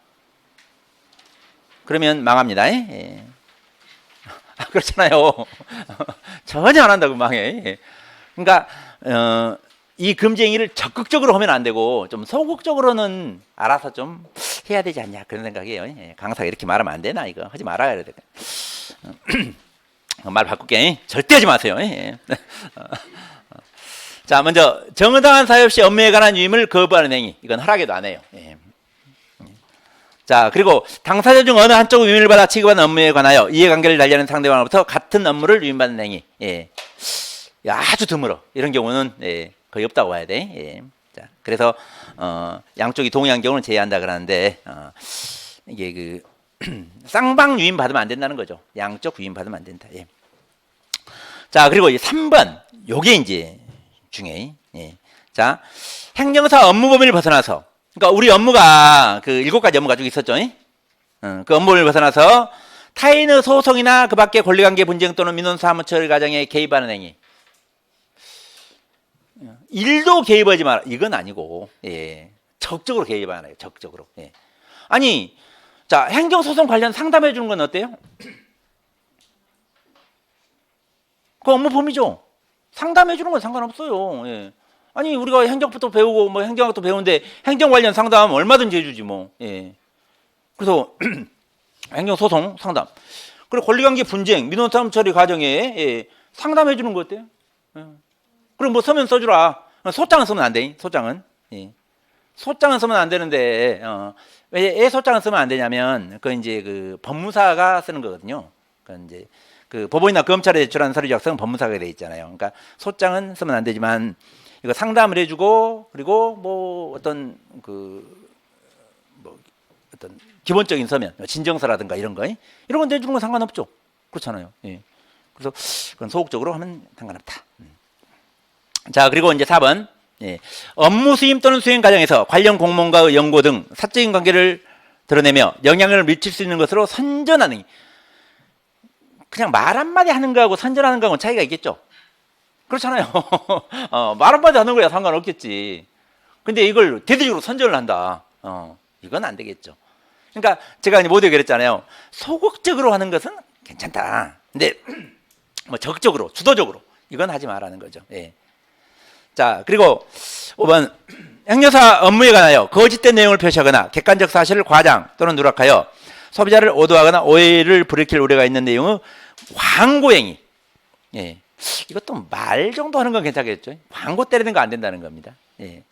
그러면 망합니다. 예. 그렇잖아요. 전혀 안 한다고 망해. 예. 그러니까 이 금지 행위를 적극적으로 하면 안 되고 좀 소극적으로는 알아서 좀 해야 되지 않냐 그런 생각이에요. 예. 강사가 이렇게 말하면 안 되나 이거 하지 말아야 돼. 말 바꿀게. 절대 하지 마세요. 예. 자, 먼저 정당한 사유 없이 업무에 관한 유임을 거부하는 행위. 이건 허락에도 안 해요. 예. 자, 그리고 당사자 중 어느 한쪽 유임을 받아 취급하는 업무에 관하여 이해관계를 달리하는 상대방으로부터 같은 업무를 유임받는 행위. 예. 아주 드물어. 이런 경우는 예, 거의 없다고 봐야 돼. 예. 자, 그래서 양쪽이 동의한 경우는 제외한다 그러는데 이게 그 쌍방 유임 받으면 안 된다는 거죠. 양쪽 유임 받으면 안 된다. 예. 자, 그리고 3번 요게 이제 중요해. 예. 자, 행정사 업무 범위를 벗어나서, 그러니까 우리 업무가 그 7가지 업무 가지고 있었죠. 그 업무 범위를 벗어나서 타인의 소송이나 그 밖의 권리관계 분쟁 또는 민원 사무 처리 과정에 개입하는 행위. 일도 개입하지 마라. 이건 아니고, 예. 적극적으로 개입하는 거예요. 적극적으로. 예. 아니, 자, 행정소송 관련 상담해 주는 건 어때요? 그 업무 범위죠. 상담해 주는 건 상관없어요. 예. 아니, 우리가 행정부터 배우고 뭐 행정학도 배우는데 행정 관련 상담 얼마든지 해주지 뭐. 예. 그래서 행정소송 상담. 그리고 권리관계 분쟁, 민원 사무 처리 과정에 예. 상담해 주는 거 어때요? 예. 그럼 뭐 서면 써주라. 소장은 쓰면 안 돼. 소장은. 예. 소장은 쓰면 안 되는데 왜 소장은 쓰면 안 되냐면 그 이제 그 법무사가 쓰는 거거든요. 그 이제 그 법원이나 검찰에 제출하는 서류 작성은 법무사가 돼 있잖아요. 그러니까 소장은 쓰면 안 되지만 이거 상담을 해주고 그리고 뭐 어떤 그 뭐 어떤 기본적인 서면 진정서라든가 이런 거 이런 건 내주는 건 상관없죠. 그렇잖아요. 예. 그래서 그건 소극적으로 하면 상관없다. 자, 그리고 이제 4번. 예. 업무 수임 또는 수행 과정에서 관련 공무원과의 연고 등 사적인 관계를 드러내며 영향을 미칠 수 있는 것으로 선전하는, 그냥 말 한마디 하는 거하고 선전하는 거하고는 차이가 있겠죠. 그렇잖아요. 말 한마디 하는 거야 상관없겠지. 근데 이걸 대대적으로 선전을 한다. 이건 안 되겠죠. 그러니까 제가 이제 모두에 그랬잖아요. 소극적으로 하는 것은 괜찮다. 근데 뭐 적극적으로, 주도적으로 이건 하지 말라는 거죠. 예. 자, 그리고 5번 행정사 업무에 관하여 거짓된 내용을 표시하거나 객관적 사실을 과장 또는 누락하여 소비자를 오도하거나 오해를 불일으킬 우려가 있는 내용의 광고행위. 예. 이것도 말 정도 하는 건 괜찮겠죠. 광고 때리는 거 안 된다는 겁니다. 예.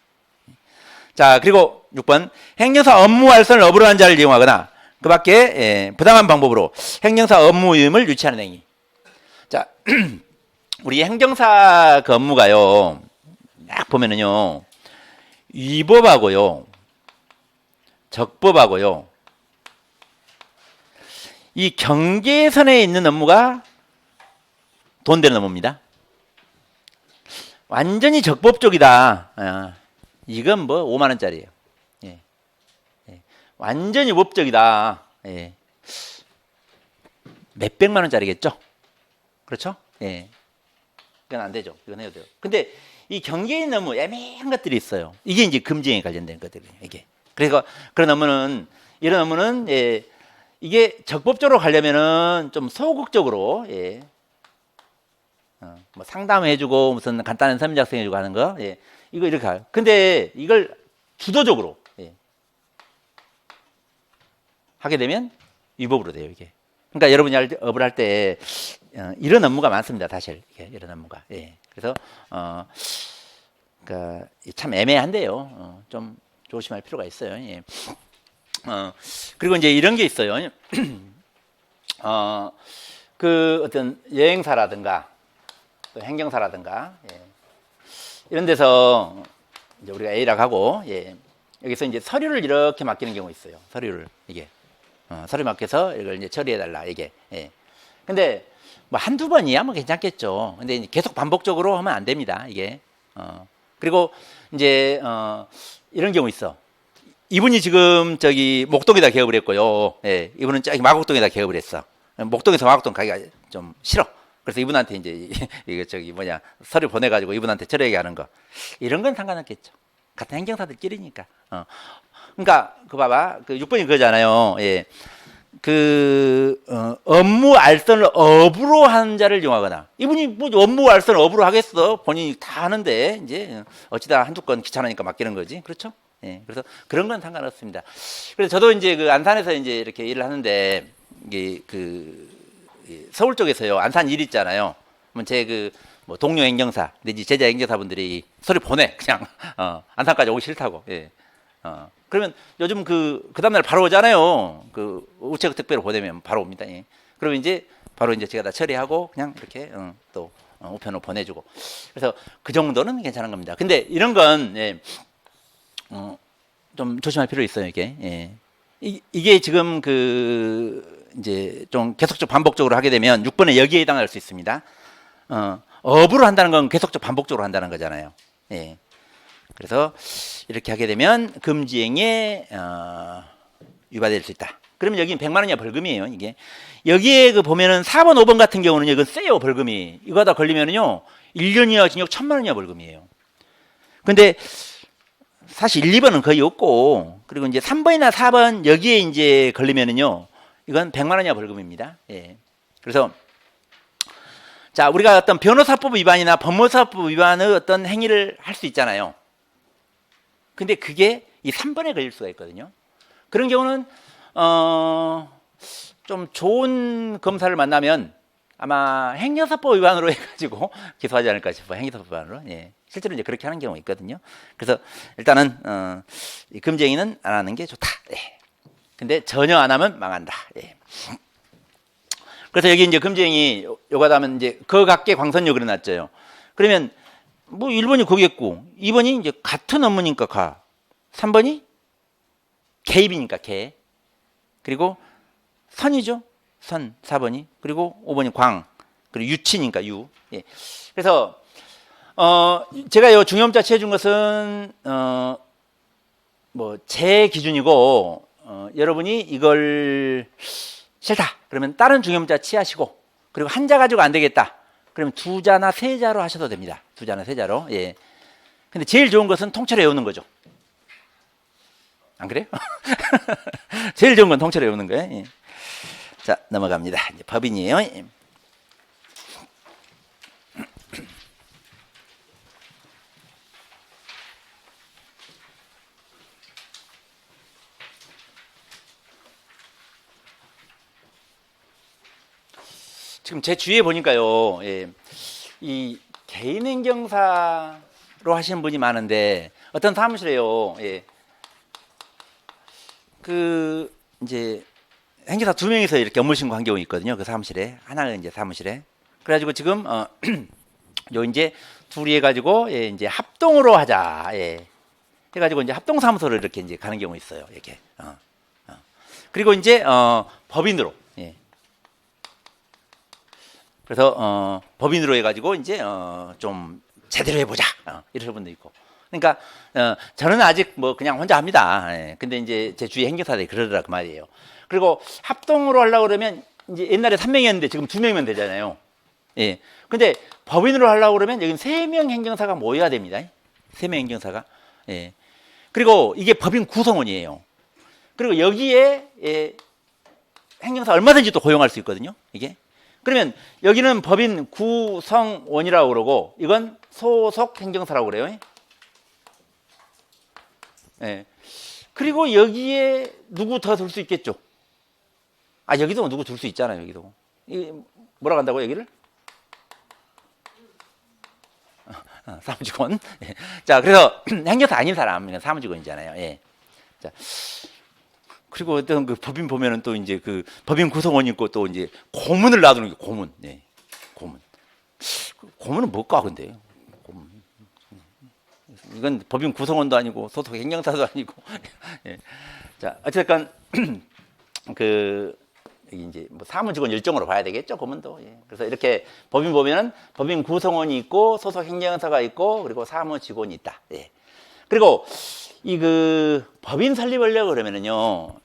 자, 그리고 6번 행정사 업무 활성을 업으로 한 자를 이용하거나 그 밖에 예, 부당한 방법으로 행정사 업무 유임을 유치하는 행위. 자, 우리 행정사 그 업무가요. 딱 보면은요, 위법하고요, 적법하고요, 이 경계선에 있는 업무가 돈 되는 업무입니다. 완전히 적법 쪽이다. 이건 뭐 5만 원짜리예요. 예. 예. 완전히 법적이다. 예. 몇백만 원짜리겠죠. 그렇죠? 예. 이건 안 되죠. 이건 해야 돼요. 근데 이 경계에 너무 애매한 것들이 있어요. 이게 이제 금지에 관련된 것들이에요. 이게. 그래서 그런 업무는, 이런 업무는 예, 이게 적법적으로 가려면은 좀 소극적으로 예, 뭐 상담해주고 무슨 간단한 서면 작성해주고 하는 거, 예, 이거 이렇게 가요. 근데 이걸 주도적으로 예, 하게 되면 위법으로 돼요. 이게. 그러니까 여러분이 업을 할 때 이런 업무가 많습니다. 사실 이런 업무가. 예. 그래서 그러니까 참 애매한데요. 좀 조심할 필요가 있어요. 예. 그리고 이제 이런 게 있어요. 그 어떤 여행사라든가 또 행정사라든가 예. 이런 데서 이제 우리가 A라고 하고 예. 여기서 이제 서류를 이렇게 맡기는 경우 있어요. 서류를 이게 서류 맡겨서 이걸 이제 처리해달라 이게. 예. 근데 뭐 한두 번이야 뭐 괜찮겠죠. 근데 이제 계속 반복적으로 하면 안 됩니다. 이게. 그리고 이제 이런 경우 있어. 이분이 지금 저기 목동에다 개업을 했고요. 예. 이분은 저기 마곡동에다 개업을 했어. 목동에서 마곡동 가기가 좀 싫어. 그래서 이분한테 이제 이게 저기 뭐냐 서류 보내가지고 이분한테 철회하게 하는 거 이런 건 상관없겠죠. 같은 행정사들끼리니까. 그러니까 그 봐봐 그 6번이 그거잖아요. 예. 업무 알선을 업으로 하는 자를 이용하거나 이분이 뭐 업무 알선을 업으로 하겠어 본인이 다 하는데 이제 어찌다 한두 건 귀찮으니까 맡기는 거지 그렇죠? 예. 그래서 그런 건 상관없습니다. 그래서 저도 이제 그 안산에서 이제 이렇게 일을 하는데 이게 서울 쪽에서요 안산 일 있잖아요. 제 뭐 동료 행정사 내지 제자 행정사분들이 서류 보내 그냥 안산까지 오기 싫다고. 예. 그러면 요즘 그 다음날 바로 오잖아요. 그 우체국 택배로 보내면 바로 옵니다. 예. 그러면 이제 바로 이제 제가 다 처리하고 그냥 이렇게 또 우편으로 보내주고. 그래서 그 정도는 괜찮은 겁니다. 근데 이런 건 예, 좀 조심할 필요 있어요. 이게 예. 이게 지금 이제 좀 계속적 반복적으로 하게 되면 6번에 여기에 해당할 수 있습니다. 업으로 한다는 건 계속적 반복적으로 한다는 거잖아요. 예. 그래서 이렇게 하게 되면 금지행위에 위반될 수 있다. 그러면 여기는 100만 원 이하 벌금이에요. 이게 여기에 보면은 4번, 5번 같은 경우는 이건 세요 벌금이. 이거 하다 걸리면은요 1년 이하 징역 1,000만 원 이하 벌금이에요. 근데 사실 1, 2번은 거의 없고 그리고 이제 3번이나 4번 여기에 이제 걸리면은요 이건 100만 원 이하 벌금입니다. 예. 그래서 자 우리가 어떤 변호사법 위반이나 법무사법 위반의 어떤 행위를 할 수 있잖아요. 근데 그게 이 3번에 걸릴 수가 있거든요. 그런 경우는 좀 좋은 검사를 만나면 아마 행정사법 위반으로 해가지고 기소하지 않을까 싶어요. 행정사법 위반으로. 예. 실제로 이제 그렇게 하는 경우가 있거든요. 그래서 일단은 이 금지행위는 안 하는 게 좋다. 예. 근데 전혀 안 하면 망한다. 예. 그래서 여기 이제 금지행위 요거다 하면 이제 거각계 광선료 그려놨죠. 그러면 뭐 1번이 거겠고 2번이 이제 같은 업무니까 가 3번이 개입이니까 개 그리고 선이죠 선 4번이 그리고 5번이 광 그리고 유치니까 유. 예. 그래서 제가 요 중형자 취해준 것은 뭐 제 기준이고 여러분이 이걸 싫다 그러면 다른 중형자 취하시고 그리고 한 자 가지고 안 되겠다 그러면 2자나 3자로 하셔도 됩니다. 2자나 3자로. 예. 근데 제일 좋은 것은 통째로 외우는 거죠. 안 그래요? 제일 좋은 건 통째로 외우는 거예요. 예. 자, 넘어갑니다. 이제 법인이에요. 예. 지금 제 주위에 보니까요. 예. 이 개인 행정사로 하시는 분이 많은데 어떤 사무실에요. 예. 이제 행정사 2명이서 이렇게 업무 신고한 경우 있거든요. 그 사무실에 하나가 이제 사무실에 그래가지고 지금 요 이제 둘이 해가지고 예, 이제 합동으로 하자. 예. 해가지고 이제 합동 사무소를 이렇게 이제 가는 경우 있어요. 이렇게. 그리고 이제 법인으로. 예. 그래서 법인으로 해가지고 이제 좀 제대로 해보자 이런 분도 있고. 그러니까 저는 아직 뭐 그냥 혼자 합니다. 예. 근데 이제 제 주위 행정사들이 그러더라 그 말이에요. 그리고 합동으로 하려고 그러면 이제 옛날에 3명이었는데 지금 2명이면 되잖아요. 예. 근데 법인으로 하려고 그러면 여기 3명 행정사가 모여야 됩니다. 3명 행정사가. 예. 그리고 이게 법인 구성원이에요. 그리고 여기에 예, 행정사 얼마든지 또 고용할 수 있거든요. 이게. 그러면 여기는 법인 구성원이라고 그러고 이건 소속 행정사라고 그래요. 예. 그리고 여기에 누구 더 둘 수 있겠죠. 여기도 누구 둘 수 있잖아요. 여기도. 뭐라고 한다고 여기를? 사무직원. 예. 자, 그래서 행정사 아닌 사람, 사무직원이잖아요. 예. 자. 그리고 어떤 그 법인 보면은 또 이제 그 법인 구성원이 있고 또 이제 고문을 놔두는 게 고문. 예. 고문. 고문은 뭘까 근데? 고문. 이건 법인 구성원도 아니고 소속 행정사도 아니고. 예. 자, 어쨌든 여기 이제 뭐 사무직원 일종으로 봐야 되겠죠, 고문도. 예. 그래서 이렇게 법인 보면은 법인 구성원이 있고 소속 행정사가 있고 그리고 사무직원이 있다. 예. 그리고 이 법인 설립하려고 그러면은요.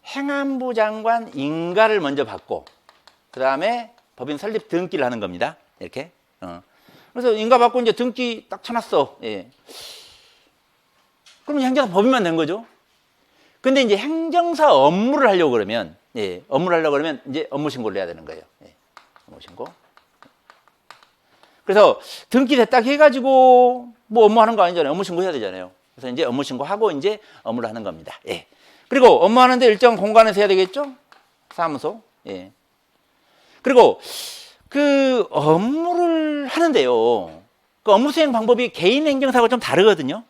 행안부 장관 인가를 먼저 받고 그 다음에 법인 설립 등기를 하는 겁니다. 이렇게. 그래서 인가 받고 이제 등기 딱 쳐놨어. 예. 그럼 행정사 법인만 된 거죠. 근데 이제 행정사 업무를 하려고 그러면, 예, 업무를 하려고 그러면 이제 업무 신고를 해야 되는 거예요. 예, 업무 신고. 그래서 등기 됐다 해가지고 뭐 업무하는 거 아니잖아요. 업무 신고 해야 되잖아요. 그래서 이제 업무 신고하고 이제 업무를 하는 겁니다. 예. 그리고 업무하는데 일정 공간에서 해야 되겠죠? 사무소. 예. 그리고 그 업무를 하는데요. 그 업무 수행 방법이 개인 행정사하고 좀 다르거든요.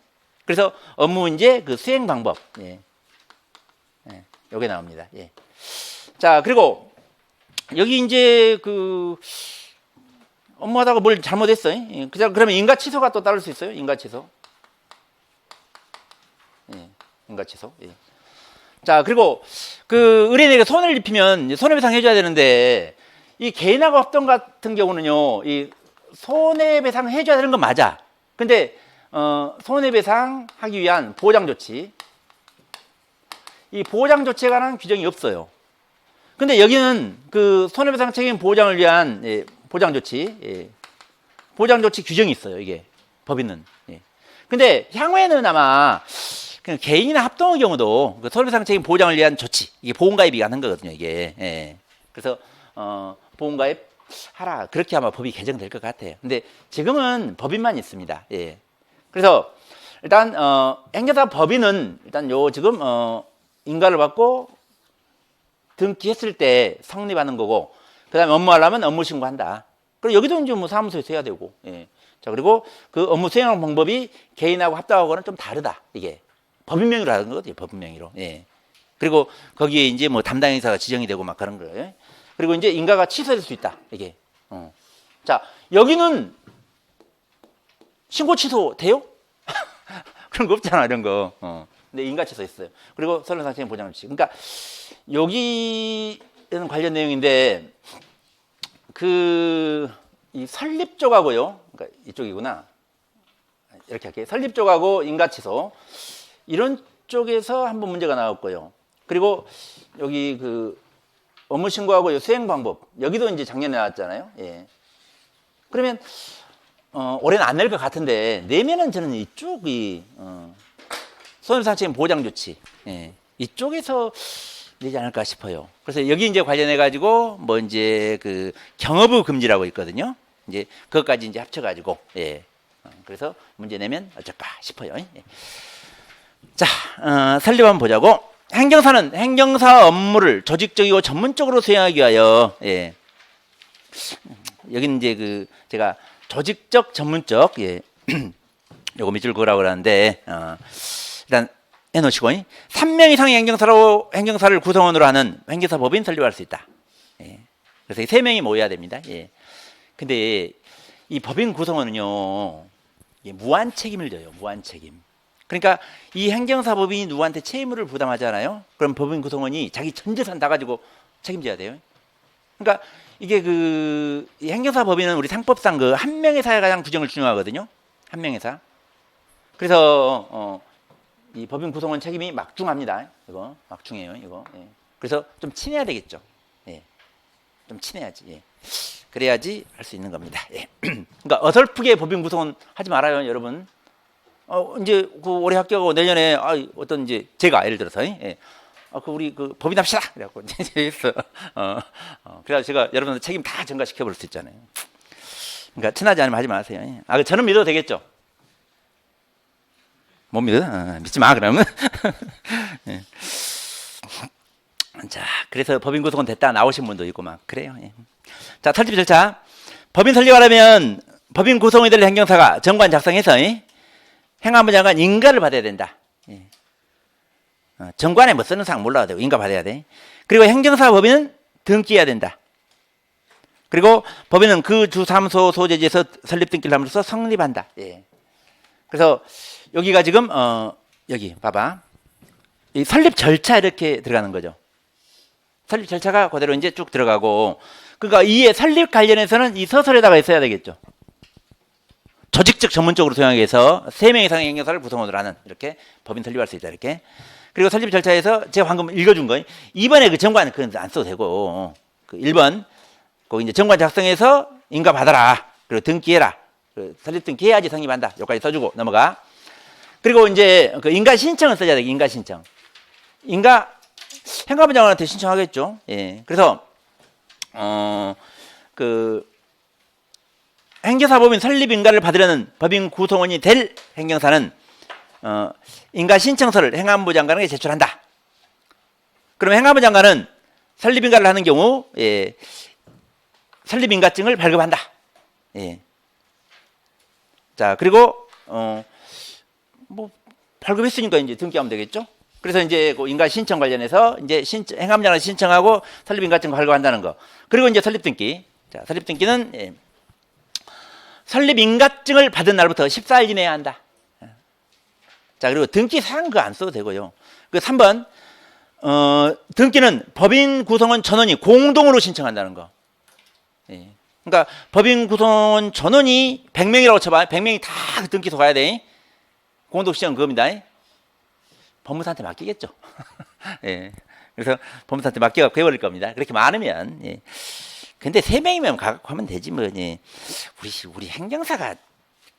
그래서 업무 이제 그 수행 방법. 예. 예. 요게 나옵니다. 예. 자, 그리고 여기 이제 그 업무하다가 뭘 잘못했어요. 예. 그러면 인가 취소가 또 따를 수 있어요. 인가 취소. 예. 인가 취소. 예. 자, 그리고 그 의뢰인에게 손해를 입히면 손해배상 해줘야 되는데 이 개인하고 합동 같은 경우는요, 이 손해배상 해줘야 되는 건 맞아. 근데 손해배상 하기 위한 보장조치, 이 보장조치에 관한 규정이 없어요. 근데 여기는 그 손해배상 책임 보장을 위한 예, 보장조치, 예, 보장조치 규정이 있어요. 이게 법인은. 예. 근데 향후에는 아마 그냥 개인이나 합동의 경우도 그 손해배상 책임 보장을 위한 조치, 이게 보험가입이 가는 거거든요. 이게. 예. 그래서 보험가입 하라, 그렇게 아마 법이 개정될 것 같아요. 근데 지금은 법인만 있습니다. 예. 그래서 일단 행정사 법인은 일단 요 지금 인가를 받고 등기했을 때 성립하는 거고, 그다음에 업무하려면 업무 신고한다. 그리고 여기도 이제 뭐 사무소에서 해야 되고. 예. 자, 그리고 그 업무 수행 방법이 개인하고 합당하고는 좀 다르다. 이게 법인 명의로 하는 거거든요. 법인 명의로. 예. 그리고 거기에 이제 뭐 담당 인사가 지정이 되고 막 그런 거예요. 그리고 이제 인가가 취소될 수 있다. 이게. 자, 여기는 신고 취소 돼요? 그런 거 없잖아, 이런 거. 근데 인가 취소 있어요. 그리고 손해배상 책임 보장 조치. 그러니까 여기에는 관련 내용인데 그 이 설립 쪽하고요. 그러니까 이쪽이구나. 이렇게 할게요. 설립 쪽하고 인가 취소 이런 쪽에서 한번 문제가 나왔고요. 그리고 여기 그 업무 신고하고 수행 방법 여기도 이제 작년에 나왔잖아요. 예. 그러면 올해는 안 낼 것 같은데 내면은 저는 이쪽이 손해배상 책임 보장 조치, 예, 이쪽에서 내지 않을까 싶어요. 그래서 여기 이제 관련해 가지고 뭐 이제 그 경업의 금지라고 있거든요. 이제 그것까지 이제 합쳐 가지고, 예, 그래서 문제 내면 어쩔까 싶어요. 예. 자, 설립 한번 보자고. 행정사는 행정사 업무를 조직적이고 전문적으로 수행하기 위하여, 예, 여기는 이제 그 제가 조직적 전문적, 예, 요거 밑줄 그으라고 그러는데 일단 해놓으시고 3명 이상의 행정사를 구성원으로 하는 행정사 법인 설립할 수 있다. 예. 그래서 3명이 모여야 됩니다. 예. 근데 이 법인 구성원은요, 예, 무한 책임을 져요. 무한 책임. 그러니까 이 행정사 법인이 누구한테 채무를 부담하잖아요. 그럼 법인 구성원이 자기 전 재산 다 가지고 책임져야 돼요. 그러니까 이게 그 이 행정사 법인은 우리 상법상 그 한 명의 사에 가장 규정을 준용하거든요. 한 명의 사. 그래서 이 법인 구성원 책임이 막중합니다. 이거 막중해요. 이거. 예. 그래서 좀 친해야 되겠죠. 예. 좀 친해야지. 예. 그래야지 할 수 있는 겁니다. 예. 그러니까 어설프게 법인 구성원 하지 말아요, 여러분. 이제 그 올해 합격하고 내년에 어떤 이제 제가 예를 들어서 예. 그 우리 그 법인 합시다. 그래갖고 이제 했어. 그래서 제가 여러분들 책임 다 전가시켜 볼 수 있잖아요. 그러니까 친하지 않으면 하지 마세요. 저는 믿어도 되겠죠? 못 믿어? 믿지 마 그러면. 예. 자, 그래서 법인 구성원 됐다 나오신 분도 있고 막 그래요. 예. 자, 설립 절차. 법인 설립하려면 법인 구성원이 될 행정사가 정관 작성해서 행안부 장관 인가를 받아야 된다. 예. 정관에 뭐 쓰는 사항 몰라도 되고 인가 받아야 돼. 그리고 행정사 법인은 등기해야 된다. 그리고 법인은 그 주 사무소 소재지에서 설립 등기를 함으로써 성립한다. 예. 그래서 여기가 지금 여기 봐봐. 이 설립 절차 이렇게 들어가는 거죠. 설립 절차가 그대로 이제 쭉 들어가고, 그러니까 이에 설립 관련해서는 이 서술에다가 있어야 되겠죠. 조직적 전문적으로 수행하기 위해서 3명 이상의 행정사를 구성원으로 하는, 이렇게 법인 설립할 수 있다 이렇게. 그리고 설립 절차에서 제가 방금 읽어준 거 2번에 그 정관 그건 안 써도 되고, 그 1번 거기 이제 정관 작성해서 인가 받아라. 그리고 등기해라. 설립 등기해야지 성립한다. 여기까지 써주고 넘어가. 그리고 이제 그 인가 신청을 써야 돼. 인가 신청. 인가 행가부 장관한테 신청하겠죠. 예. 그래서 그 행정사법인 설립 인가를 받으려는 법인 구성원이 될 행정사는 인가 신청서를 행안부 장관에게 제출한다. 그럼 행안부 장관은 설립 인가를 하는 경우 예, 설립 인가증을 발급한다. 예. 자, 그리고 뭐 발급했으니까 이제 등기하면 되겠죠. 그래서 이제 그 인가 신청 관련해서 이제 행안부 장관에 신청하고 설립 인가증 발급한다는 거. 그리고 이제 설립 등기. 자, 설립 등기는 예, 설립 인가증을 받은 날부터 14일 이내에 한다. 자, 그리고 등기 사항 그거 안 써도 되고요. 그 3번 등기는 법인 구성원 전원이 공동으로 신청한다는 거. 예. 그러니까 법인 구성원 전원이 100명이라고 쳐봐. 100명이 다 등기소 가야 돼. 공동 신청 그겁니다. 법무사한테 맡기겠죠. 예. 그래서 법무사한테 맡겨갖고 해버릴 겁니다. 그렇게 많으면. 예. 근데 3명이면 가면 되지 뭐. 예. 우리 행정사가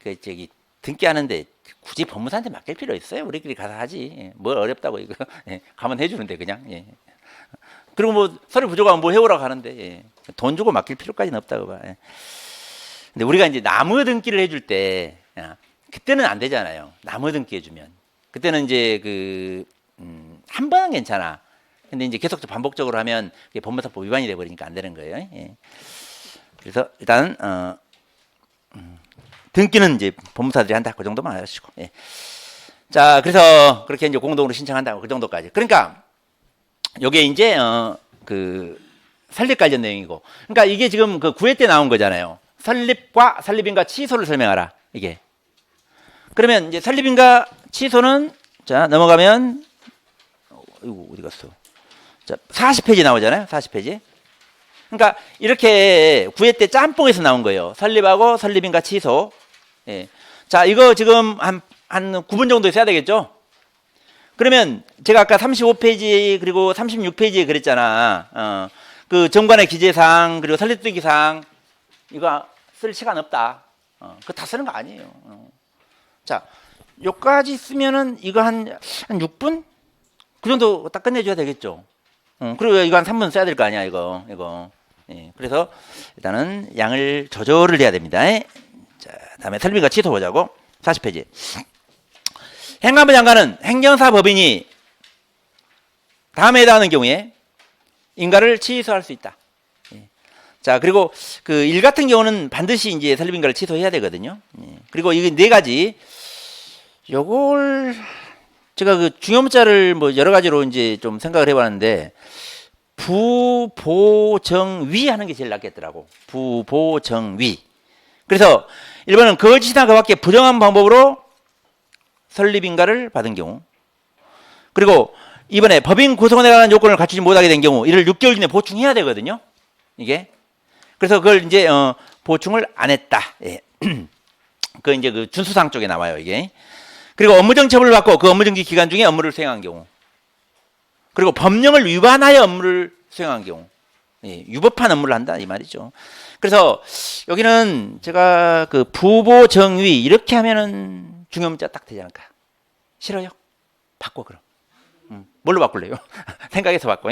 그 저기 등기하는데 굳이 법무사한테 맡길 필요 있어요? 우리끼리 가서 하지. 예. 뭘 어렵다고 이거. 예. 가면 해주는데 그냥. 예. 그리고 뭐 서류 부족하면 뭐 해오라고 하는데 예. 돈 주고 맡길 필요까지는 없다고 봐. 예. 근데 우리가 이제 나무 등기를 해줄 때 그때는 안 되잖아요. 나무 등기 해주면 그때는 이제 한 번은 괜찮아. 근데 이제 계속 반복적으로 하면 법무사법 위반이 돼버리니까 안 되는 거예요. 예. 그래서 일단 등기는 이제 법무사들이 한다. 그 정도만 하시고. 예. 자, 그래서 그렇게 이제 공동으로 신청한다. 그 정도까지. 그러니까 요게 이제 그 설립 관련 내용이고. 그러니까 이게 지금 그 9회 때 나온 거잖아요. 설립과 설립인가 취소를 설명하라. 이게. 그러면 이제 설립인가 취소는 자, 넘어가면 이거 어디 갔어? 자, 40페이지 나오잖아요. 40페이지. 그러니까 이렇게 9회 때 짬뽕에서 나온 거예요. 설립하고 설립인가 취소. 예. 자, 이거 지금 한 9분 정도 써야 되겠죠? 그러면 제가 아까 35페이지 그리고 36페이지에 그랬잖아. 그 정관의 기재사항 그리고 설립등기사항 이거 쓸 시간 없다. 그거 다 쓰는 거 아니에요. 자, 요까지 쓰면은 이거 한 6분? 그 정도 딱 끝내줘야 되겠죠. 그리고 이거 한 3분 써야 될 거 아니야, 이거. 예, 그래서 일단은 양을 조절을 해야 됩니다. 자, 다음에 설립인가 취소 보자고. 40페이지. 행안부 장관은 행정사 법인이 다음에 해당하는 경우에 인가를 취소할 수 있다. 예. 자, 그리고 그 일 같은 경우는 반드시 이제 설립 인가를 취소해야 되거든요. 예. 그리고 이게 4가지. 요걸 제가 그 중요 문자를 뭐 여러 가지로 이제 좀 생각을 해봤는데 부보정위 하는 게 제일 낫겠더라고. 부보정위. 그래서 1번은 거짓이나 그밖에 부정한 방법으로 설립인가를 받은 경우. 그리고 이번에 법인 구성원에 관한 요건을 갖추지 못하게 된 경우 이를 6개월 이내 보충해야 되거든요. 이게. 그래서 그걸 이제 보충을 안 했다. 예. 그 이제 그 준수사항 쪽에 나와요, 이게. 그리고 업무정 처분을 받고 그 업무정지 기간 중에 업무를 수행한 경우. 그리고 법령을 위반하여 업무를 수행한 경우. 예, 유법한 업무를 한다 이 말이죠. 그래서 여기는 제가 그 부보정위 이렇게 하면은 중요 문자 딱 되지 않을까? 싫어요? 바꿔 그럼. 뭘로 바꿀래요? 생각해서 바꿔.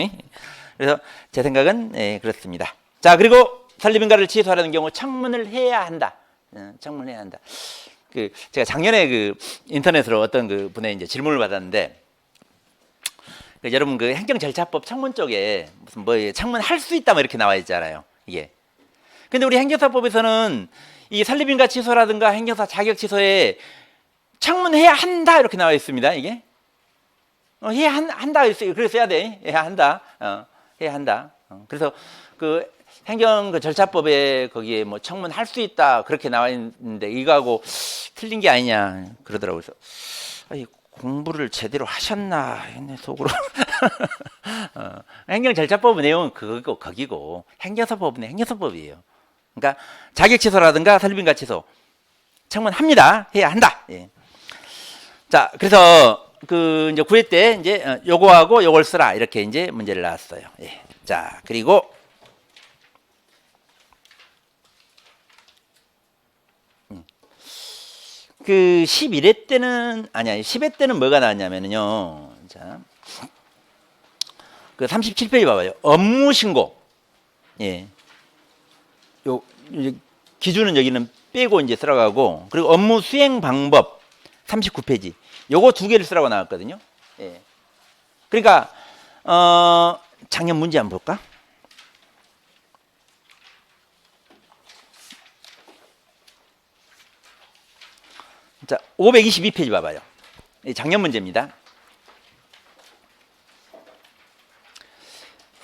그래서 제 생각은 예, 그렇습니다. 자, 그리고 설립인가를 취소하려는 경우 청문을 해야 한다. 청문을 해야 한다. 그 제가 작년에 그 인터넷으로 어떤 그 분의 이제 질문을 받았는데 그 여러분 그 행정절차법 청문 쪽에 무슨 뭐 청문할 수 있다 뭐 이렇게 나와 있잖아요. 이게. 근데 우리 행정사법에서는 이 설립인가 취소라든가 행정사 자격 취소에 청문해야 한다 이렇게 나와 있습니다. 이게. 해야 한다 그래서 써야 돼. 해야 한다. 해야 한다. 그래서 그 행정 그 절차법에 거기에 뭐 청문할 수 있다 그렇게 나와 있는데 이거하고 틀린 게 아니냐 그러더라고요. 그래서 아니, 공부를 제대로 하셨나 했네 속으로. 행정 절차법 내용은 그거고 거기고 행정사법은 행정사법이에요. 그러니까 자격 취소라든가 설립인가 취소 청문합니다. 해야 한다. 예. 자, 그래서 그 이제 9회 때 이제 요거하고 요걸 쓰라 이렇게 이제 문제를 나왔어요. 예. 자, 그리고 그 11회 때는 아니야. 10회 때는 뭐가 나왔냐면요. 자. 그 37페이지 봐봐요. 업무 신고. 예. 요 기준은 여기는 빼고 이제 들어가고, 그리고 업무 수행 방법 39페이지. 요거 두 개를 쓰라고 나왔거든요. 예. 그러니까 작년 문제 한번 볼까? 자, 522페이지 봐봐요. 작년 문제입니다.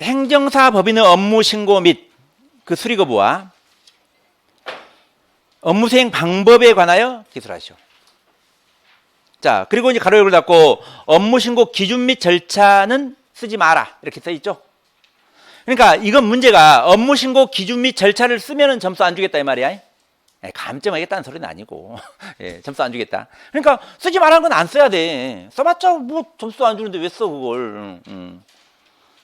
행정사 법인의 업무 신고 및 그 수리 거부와 업무 수행 방법에 관하여 기술하시오. 자, 그리고 이제 가로 열고 닫고 업무 신고 기준 및 절차는 쓰지 마라. 이렇게 써 있죠. 그러니까 이건 문제가 업무 신고 기준 및 절차를 쓰면은 점수 안 주겠다 이 말이야. 감점하겠다는 소리는 아니고 예, 점수 안 주겠다. 그러니까 쓰지 말라는 건 안 써야 돼. 써봤자 뭐 점수 안 주는데 왜 써 그걸.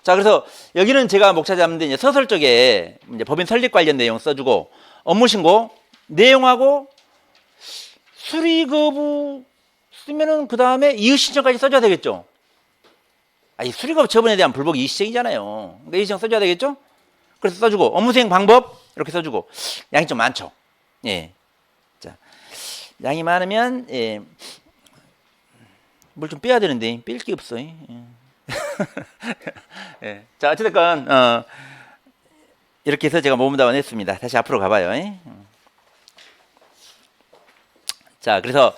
자, 그래서 여기는 제가 목차 잡는데 이제 서술 쪽에 이제 법인 설립 관련 내용 써주고 업무 신고 내용하고 수리 거부 쓰면은 그 다음에 이의 신청까지 써줘야 되겠죠. 이 수리 거부 처분에 대한 불복 이의 신청이잖아요. 그러니까 이의 신청 써줘야 되겠죠. 그래서 써주고 업무 수행 방법 이렇게 써주고 양이 좀 많죠. 예. 자, 양이 많으면 예. 뭘 좀 빼야 되는데 뺄 게 없어. 예. 예. 자, 어쨌든 이렇게 해서 제가 모범답안 했습니다. 다시 앞으로 가봐요. 자, 그래서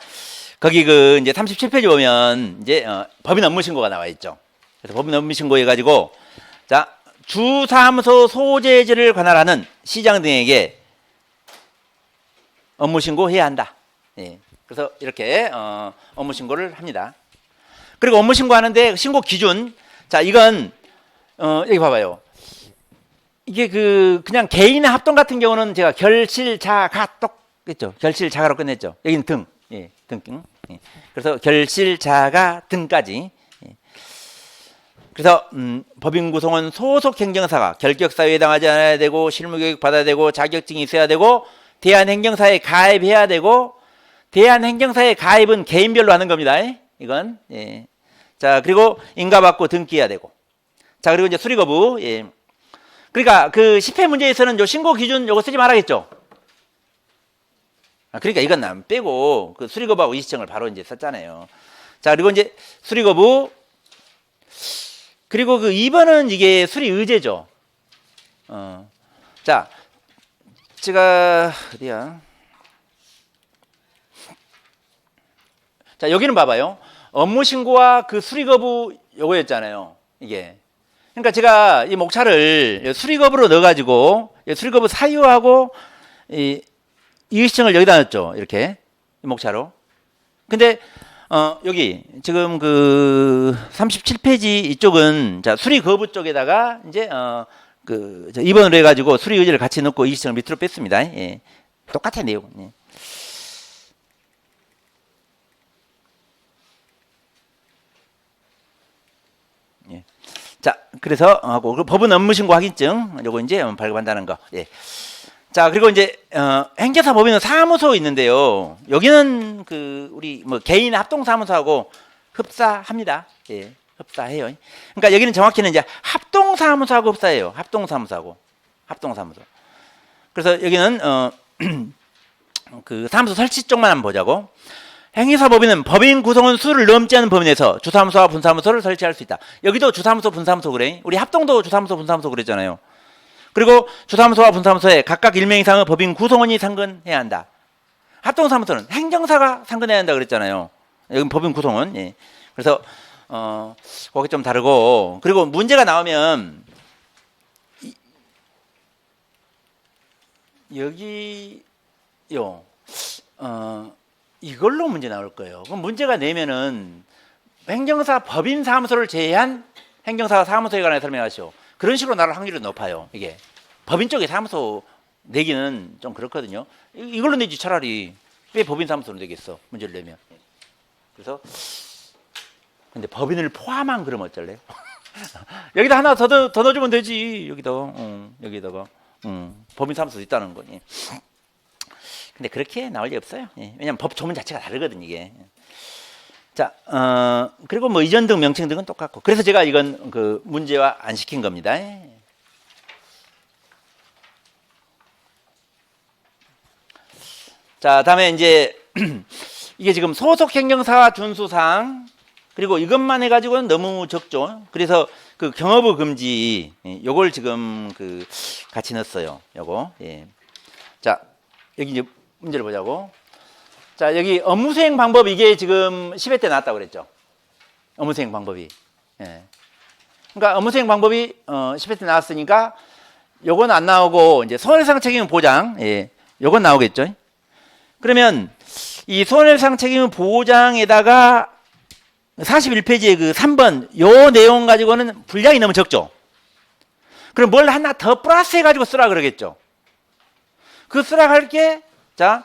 거기 그 이제 37페이지 보면 이제 법인 업무 신고가 나와 있죠. 그래서 법인 업무 신고 해가지고 자, 주사무소 소재지를 관할하는 시장 등에게 업무 신고해야 한다. 예. 그래서 이렇게 업무 신고를 합니다. 그리고 업무 신고하는데 신고 기준. 자, 이건 여기 봐봐요. 이게 그냥 개인의 합동 같은 경우는 제가 결실자가 똑겠죠. 결실자가로 끝냈죠. 여기는 등. 예, 등. 예. 그래서 결실자가 등까지. 예. 그래서 법인 구성원 소속 행정사가 결격사유에 해당하지 않아야 되고 실무교육 받아야 되고 자격증이 있어야 되고 대한행정사에 가입해야 되고 대한행정사에 가입은 개인별로 하는 겁니다. 이건 예. 자, 그리고 인가받고 등기해야 되고. 자, 그리고 이제 수리 거부. 예. 그러니까 그 10회 문제에서는 요 신고 기준 요거 쓰지 말아야겠죠. 그러니까 이건 안 빼고 그 수리 거부하고 이의 신청을 바로 이제 썼잖아요. 자, 그리고 이제 수리 거부. 그리고 그 2번은 이게 수리 의제죠. 자, 제가 어디야? 자, 여기는 봐봐요. 업무 신고와 그 수리 거부 요거였잖아요. 이게. 그러니까 제가 이 목차를 수리 거부로 넣어가지고 수리 거부 사유하고 이의 신청을 여기다 넣었죠. 이렇게 이 목차로. 근데 여기 지금 그 37페이지 이쪽은 자 수리 거부 쪽에다가 이제 그 2번으로 해가지고 수리 의제를 같이 넣고 이의 신청을 밑으로 뺐습니다. 예. 똑같은 내용. 예. 자, 그래서 하고 법은 업무 신고 확인증 요거 이제 발급한다는 거. 예. 자, 그리고 이제 행정사 법인은 사무소 있는데요. 여기는 그 우리 뭐 개인 합동 사무소하고 흡사합니다. 예. 흡사해요. 그러니까 여기는 정확히는 이제 합동 사무소하고 흡사해요. 합동 사무소하고. 합동 사무소. 그래서 여기는 그 사무소 설치 쪽만 한번 보자고. 행위사 법인은 법인 구성원 수를 넘지 않은 범위에서 주사무소와 분사무소를 설치할 수 있다. 여기도 주사무소, 분사무소 그래. 우리 합동도 주사무소, 분사무소 그랬잖아요. 그리고 주사무소와 분사무소에 각각 1명 이상의 법인 구성원이 상근해야 한다. 합동사무소는 행정사가 상근해야 한다 그랬잖아요. 여기 법인 구성원. 예. 그래서 거기 좀 다르고. 그리고 문제가 나오면 여기요. 이걸로 문제 나올 거예요. 그럼 문제가 내면은 행정사 법인 사무소를 제외한 행정사 사무소에 관해 설명하시오. 그런 식으로 나올 확률이 높아요. 이게 법인 쪽에 사무소 내기는 좀 그렇거든요. 이걸로 내지 차라리 왜 법인 사무소로 내겠어? 문제를 내면. 그래서 근데 법인을 포함한 그러면 어쩔래요? 여기다 하나 더 넣어주면 되지. 여기다 여기다가 법인 사무소 있다는 거니. 근데 그렇게 나올 리 없어요. 예. 왜냐하면 법 조문 자체가 다르거든 이게. 자, 그리고 뭐 이전 등 명칭 등은 똑같고. 그래서 제가 이건 그 문제화 안 시킨 겁니다. 자, 다음에 이제 이게 지금 소속 행정사와 준수사항 그리고 이것만 해가지고는 너무 적죠. 그래서 그 경허부 금지 요걸 지금 그 같이 넣었어요. 요거. 예. 자, 여기 이제 문제를 보자고. 자, 여기 업무 수행 방법 이게 지금 10회 때 나왔다고 그랬죠. 업무 수행 방법이. 예. 그러니까 업무 수행 방법이 10회 때 나왔으니까 요건 안 나오고 이제 손해상 책임 보장. 예. 요건 나오겠죠. 그러면 이 손해상 책임 보장에다가 41페이지의 그 3번 요 내용 가지고는 분량이 너무 적죠. 그럼 뭘 하나 더 플러스 해가지고 쓰라 그러겠죠. 그 쓰라 할 게 자,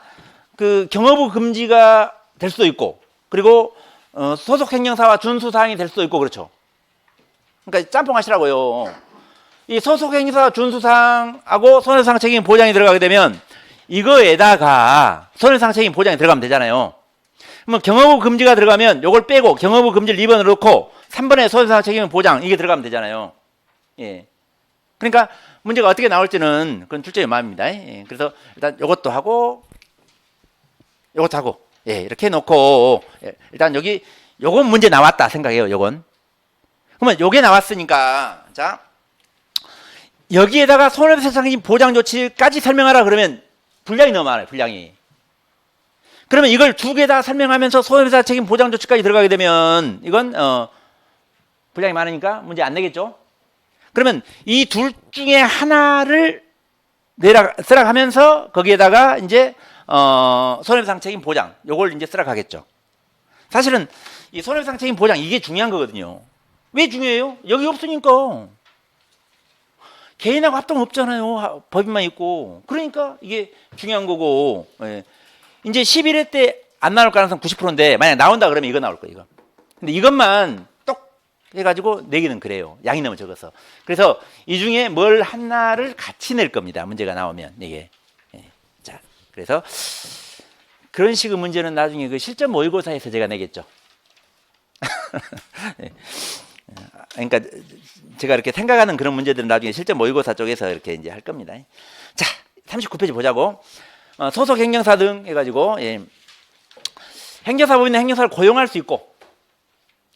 그 경허부 금지가 될 수도 있고 그리고 소속 행정사와 준수사항이 될 수도 있고 그렇죠. 그러니까 짬뽕 하시라고요. 이 소속 행정사와 준수사항하고 손해상 책임 보장이 들어가게 되면 이거에다가 손해상 책임 보장이 들어가면 되잖아요. 그러면 경허부 금지가 들어가면 요걸 빼고 경허부 금지를 2번으로 넣고 3번에 손해상 책임 보장 이게 들어가면 되잖아요. 예. 그러니까 문제가 어떻게 나올지는 그건 출제의 마음입니다. 예. 그래서 일단 요것도 하고 요것도 하고 예. 이렇게 놓고 예. 일단 여기 요건 문제 나왔다 생각해요. 요건. 그러면 요게 나왔으니까 자 여기에다가 손해배상 책임 보장 조치까지 설명하라 그러면 분량이 너무 많아요. 분량이. 그러면 이걸 두 개 다 설명하면서 손해배상 책임 보장 조치까지 들어가게 되면 이건 분량이 많으니까 문제 안 내겠죠. 그러면 이 둘 중에 하나를 쓰라 하면서 거기에다가 이제 손해배상 책임 보장 요걸 이제 쓰라 하겠죠. 사실은 이 손해배상 책임 보장 이게 중요한 거거든요. 왜 중요해요? 여기 없으니까. 개인하고 합동 없잖아요. 법인만 있고. 그러니까 이게 중요한 거고. 예. 이제 11회 때 안 나올 가능성 90%인데 만약 나온다 그러면 이거 나올 거예요. 이거. 근데 이것만 똑 해가지고 내기는 그래요. 양이 너무 적어서. 그래서 이 중에 뭘 하나를 같이 낼 겁니다. 문제가 나오면 이게. 예. 자, 그래서 그런 식의 문제는 나중에 그 실전 모의고사에서 제가 내겠죠. 예. 그러니까 제가 이렇게 생각하는 그런 문제들은 나중에 실전 모의고사 쪽에서 이렇게 이제 할 겁니다. 자, 39페이지 보자고. 소속 행정사 등 해가지고 예. 행정사 법인은 행정사를 고용할 수 있고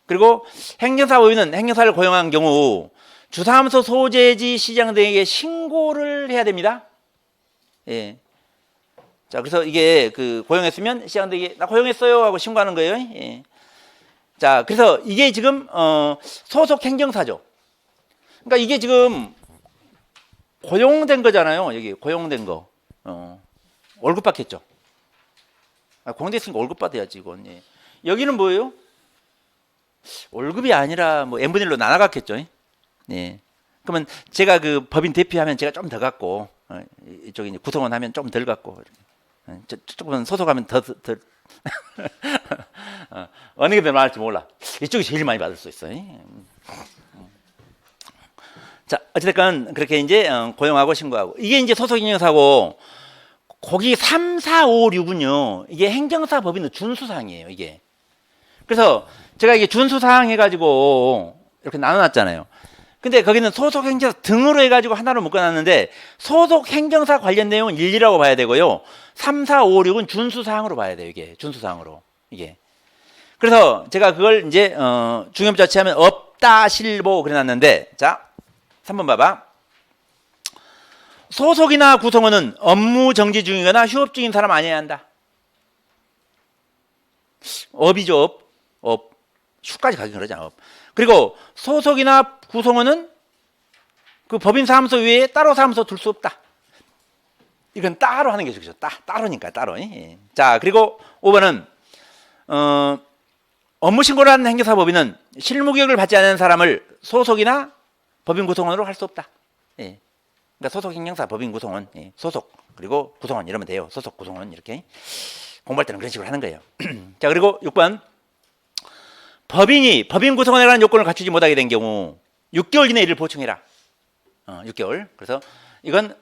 그리고 행정사 법인은 행정사를 고용한 경우 주사무소 소재지 시장 등에게 신고를 해야 됩니다. 예. 자, 그래서 이게 그 고용했으면 시장 등에게 나 고용했어요 하고 신고하는 거예요. 예. 자, 그래서 이게 지금 소속 행정사죠. 그러니까 이게 지금 고용된 거잖아요. 여기 고용된 거. 월급 받겠죠. 고용됐으니까 월급 받아야지 이건. 예. 여기는 뭐예요? 월급이 아니라 뭐 n분의 1로 나눠갔겠죠. 예. 그러면 제가 그 법인 대표하면 제가 좀 더 갖고 이쪽에 이제 구성원 하면 좀 덜 갖고 저쪽은 소속하면 더 어느 게 더 많을지 몰라. 이쪽이 제일 많이 받을 수 있어. 자, 어찌됐건 그렇게 이제 고용하고 신고하고 이게 이제 소속 행정사고 거기 3, 4, 5, 6은요. 이게 행정사 법인의 준수사항이에요. 이게. 그래서 제가 이게 준수사항 해가지고 이렇게 나눠놨잖아요. 근데 거기는 소속 행정사 등으로 해가지고 하나로 묶어놨는데 소속 행정사 관련 내용은 일리라고 봐야 되고요. 3, 4, 5, 6은 준수사항으로 봐야 돼요. 이게 준수사항으로 이게. 그래서 제가 그걸 이제 중요법 자체하면 없다 실보 그래놨는데 자 3번 봐봐. 소속이나 구성원은 업무 정지 중이거나 휴업 중인 사람 아니어야 한다. 업이죠. 업. 휴까지 가긴 그러잖아. 업. 그리고 소속이나 구성원은 그 법인 사무소 외에 따로 사무소 둘 수 없다. 이건 따로 하는 게 좋죠. 따로니까 따로. 예. 자, 그리고 5번은 업무 신고를 하는 행정사 법인은 실무 교육을 받지 않은 사람을 소속이나 법인 구성원으로 할 수 없다. 예. 그러니까 소속 행정사 법인 구성원, 예. 소속 그리고 구성원 이러면 돼요. 소속 구성원 이렇게 공부할 때는 그런 식으로 하는 거예요. 자, 그리고 6번 법인이 법인 구성원에 관한 요건을 갖추지 못하게 된 경우 6개월 이내에 이를 보충해라. 6개월. 그래서 이건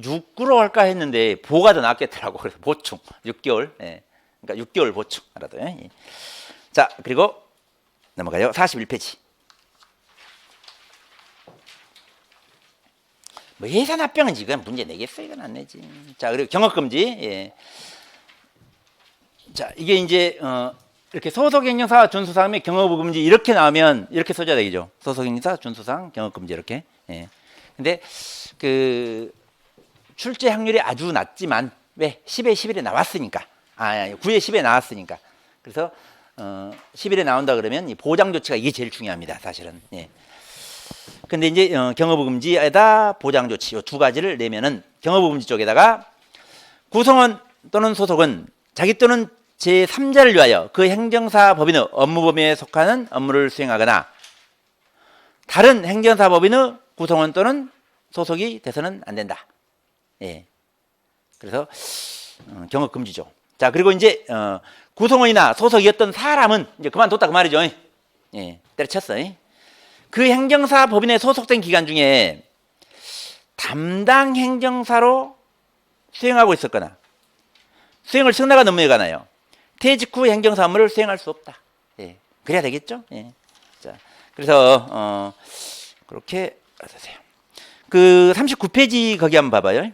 6구로 할까 했는데 보가 더 낫겠더라고. 그래서 보충 6개월. 예. 그러니까 6개월 보충 알아둬요. 예. 자, 그리고 넘어가요. 41페이지. 뭐 예산 합병은 지금 문제 내겠어? 이건 안 내지. 자, 그리고 경업금지. 예. 자, 이게 이제 이렇게 소속행정사 준수사항 및 경업금지 이렇게 나오면 이렇게 써줘야 되겠죠. 소속행정사 준수사항 경업금지 이렇게. 예. 근데 그 출제 확률이 아주 낮지만 왜 10에 11에 나왔으니까. 9에 10에 나왔으니까. 그래서 10일에 나온다 그러면 이 보장 조치가 이게 제일 중요합니다. 사실은. 예. 근데 이제 경업금지에다 보장 조치 이 두 가지를 내면은 경업금지 쪽에다가 구성원 또는 소속은 자기 또는 제3자를 위하여 그 행정사 법인의 업무 범위에 속하는 업무를 수행하거나 다른 행정사 법인의 구성원 또는 소속이 돼서는 안 된다. 예. 그래서 경업금지죠. 자, 그리고 이제 구성원이나 소속이었던 사람은 이제 그만뒀다 그 말이죠. 예. 때려쳤어. 그 행정사 법인에 소속된 기간 중에 담당 행정사로 수행하고 있었거나 수행을 승낙한 업무에 관하여 퇴직 후 행정사 업무를 수행할 수 없다. 예. 그래야 되겠죠. 예. 자, 그래서 그렇게 하세요. 그 39페이지 거기 한번 봐봐요.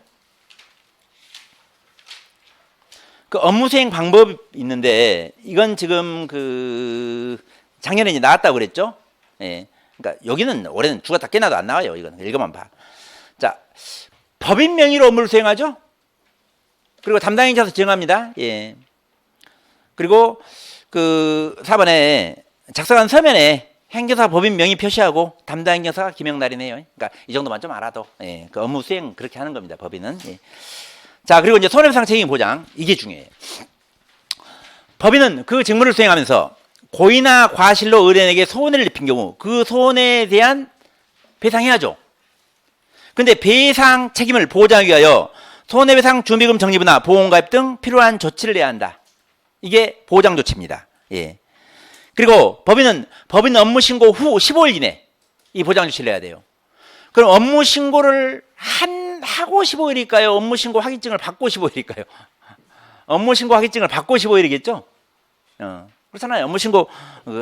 그 업무 수행 방법이 있는데 이건 지금 그 작년에 이제 나왔다고 그랬죠. 예. 그러니까 여기는 올해는 죽었다 깨나도 안 나와요. 이건 읽어만 봐. 자, 법인 명의로 업무를 수행하죠. 그리고 담당 행정사 지정합니다. 예. 그리고 그 4번에 작성한 서면에 행정사 법인 명의 표시하고 담당 행정사가 기명날이네요. 그러니까 이 정도만 좀 알아도 예. 그 업무 수행 그렇게 하는 겁니다. 법인은. 예. 자, 그리고 이제 손해배상 책임 보장 이게 중요해요. 법인은 그 직무를 수행하면서 고의나 과실로 의뢰인에게 손해를 입힌 경우 그 손해에 대한 배상해야죠. 근데 배상 책임을 보장하기 위하여 손해배상 준비금 적립이나 보험가입 등 필요한 조치를 내야 한다. 이게 보장 조치입니다. 예. 그리고 법인은 법인 업무 신고 후 15일 이내 이 보장 조치를 내야 돼요. 그럼 업무 신고를 하고 15일일까요? 업무 신고 확인증을 받고 15일일까요? 업무 신고 확인증을 받고 15일이겠죠? 그렇잖아요. 업무 신고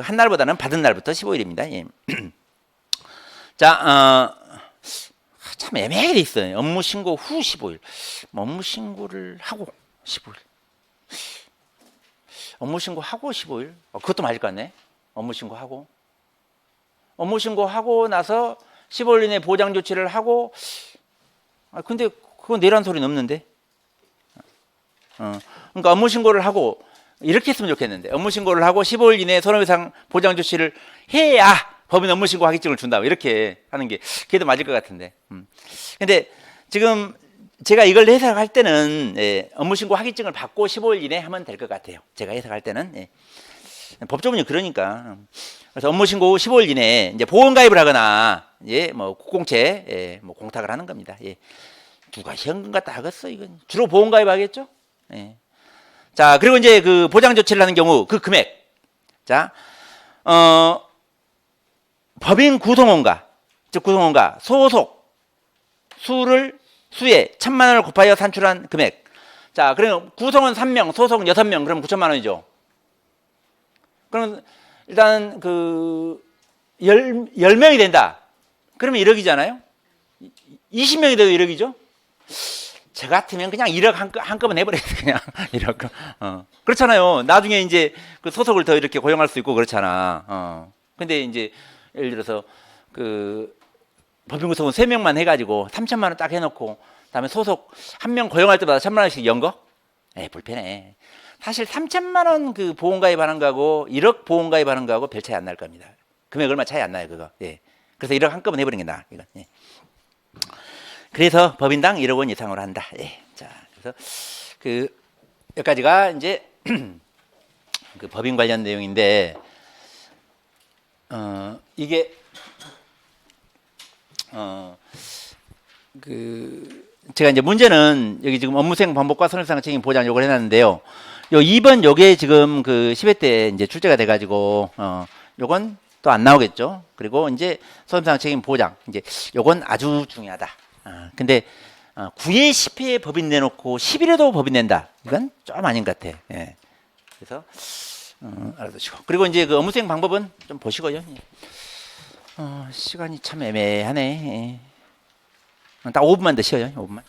한 날보다는 받은 날부터 15일입니다. 예. 자, 참 애매하게 돼 있어요. 업무 신고 후 15일. 업무 신고를 하고 15일. 업무 신고하고 15일. 그것도 맞을 것 같네. 업무 신고하고. 업무 신고하고 나서 15일 이내 보장 조치를 하고 근데 그건 내란 소리는 없는데. 그러니까 업무 신고를 하고 이렇게 했으면 좋겠는데 업무 신고를 하고 15일 이내에 손해배상 보장 조치를 해야 법인 업무 신고 확인증을 준다. 이렇게 하는 게 그게 더 맞을 것 같은데. 근데 지금 제가 이걸 해석할 때는 업무 신고 확인증을 받고 15일 이내에 하면 될 것 같아요. 제가 해석할 때는 법조문이 그러니까. 그래서 업무 신고 후 15일 이내에 이제 보험 가입을 하거나 뭐 국공채 뭐 공탁을 하는 겁니다. 누가 현금 갖다 하겠어 이건 주로 보험 가입하겠죠. 자, 그리고 이제 그 보장 조치를 하는 경우 그 금액. 자, 법인 구성원과 즉 구성원과 소속 수에 1,000만 원을 곱하여 산출한 금액. 자, 그러면 구성원 3명, 소속은 6명, 그러면 9천만 원이죠. 그러면 일단 그 10명이 된다. 그러면 1억이잖아요. 20명이 돼도 1억이죠. 저 같으면 그냥 1억 한꺼번에 해버려요. 그냥 1억. 그렇잖아요. 나중에 이제 그 소속을 더 이렇게 고용할 수 있고 그렇잖아. 근데 이제 예를 들어서 그 법인 구성원 3명만 해가지고 3천만 원 딱 해놓고 그다음에 소속 1명 고용할 때마다 1,000만 원씩 연거? 불편해. 사실 3천만 원 그 보험 가입하는 거하고 1억 보험 가입하는 거하고 별 차이 안 날 겁니다. 금액 얼마 차이 안 나요, 그거. 그래서 1억 한꺼번에 해버리는 게 나아. 이건. 그래서 법인당 1억 원 이상으로 한다. 자, 그래서 그 여기까지가 이제 그 법인 관련 내용인데 이게 그 제가 이제 문제는 여기 지금 업무수행 방법과 손해배상 책임 보장 요걸 해놨는데요. 요 2번 요게 지금 그 10회 때 이제 출제가 돼가지고 요건 또 안 나오겠죠. 그리고 이제 손해배상 책임 보장 이제 요건 아주 중요하다. 근데 9회 10회에 법인 내놓고 10일에도 법인 낸다. 이건 좀 아닌 것 같아. 예. 그래서 알아두시고. 그리고 이제 그 업무 수행 방법은 좀 보시고요. 예. 시간이 참 애매하네. 예. 딱 5분만 더 쉬어요. 5분만.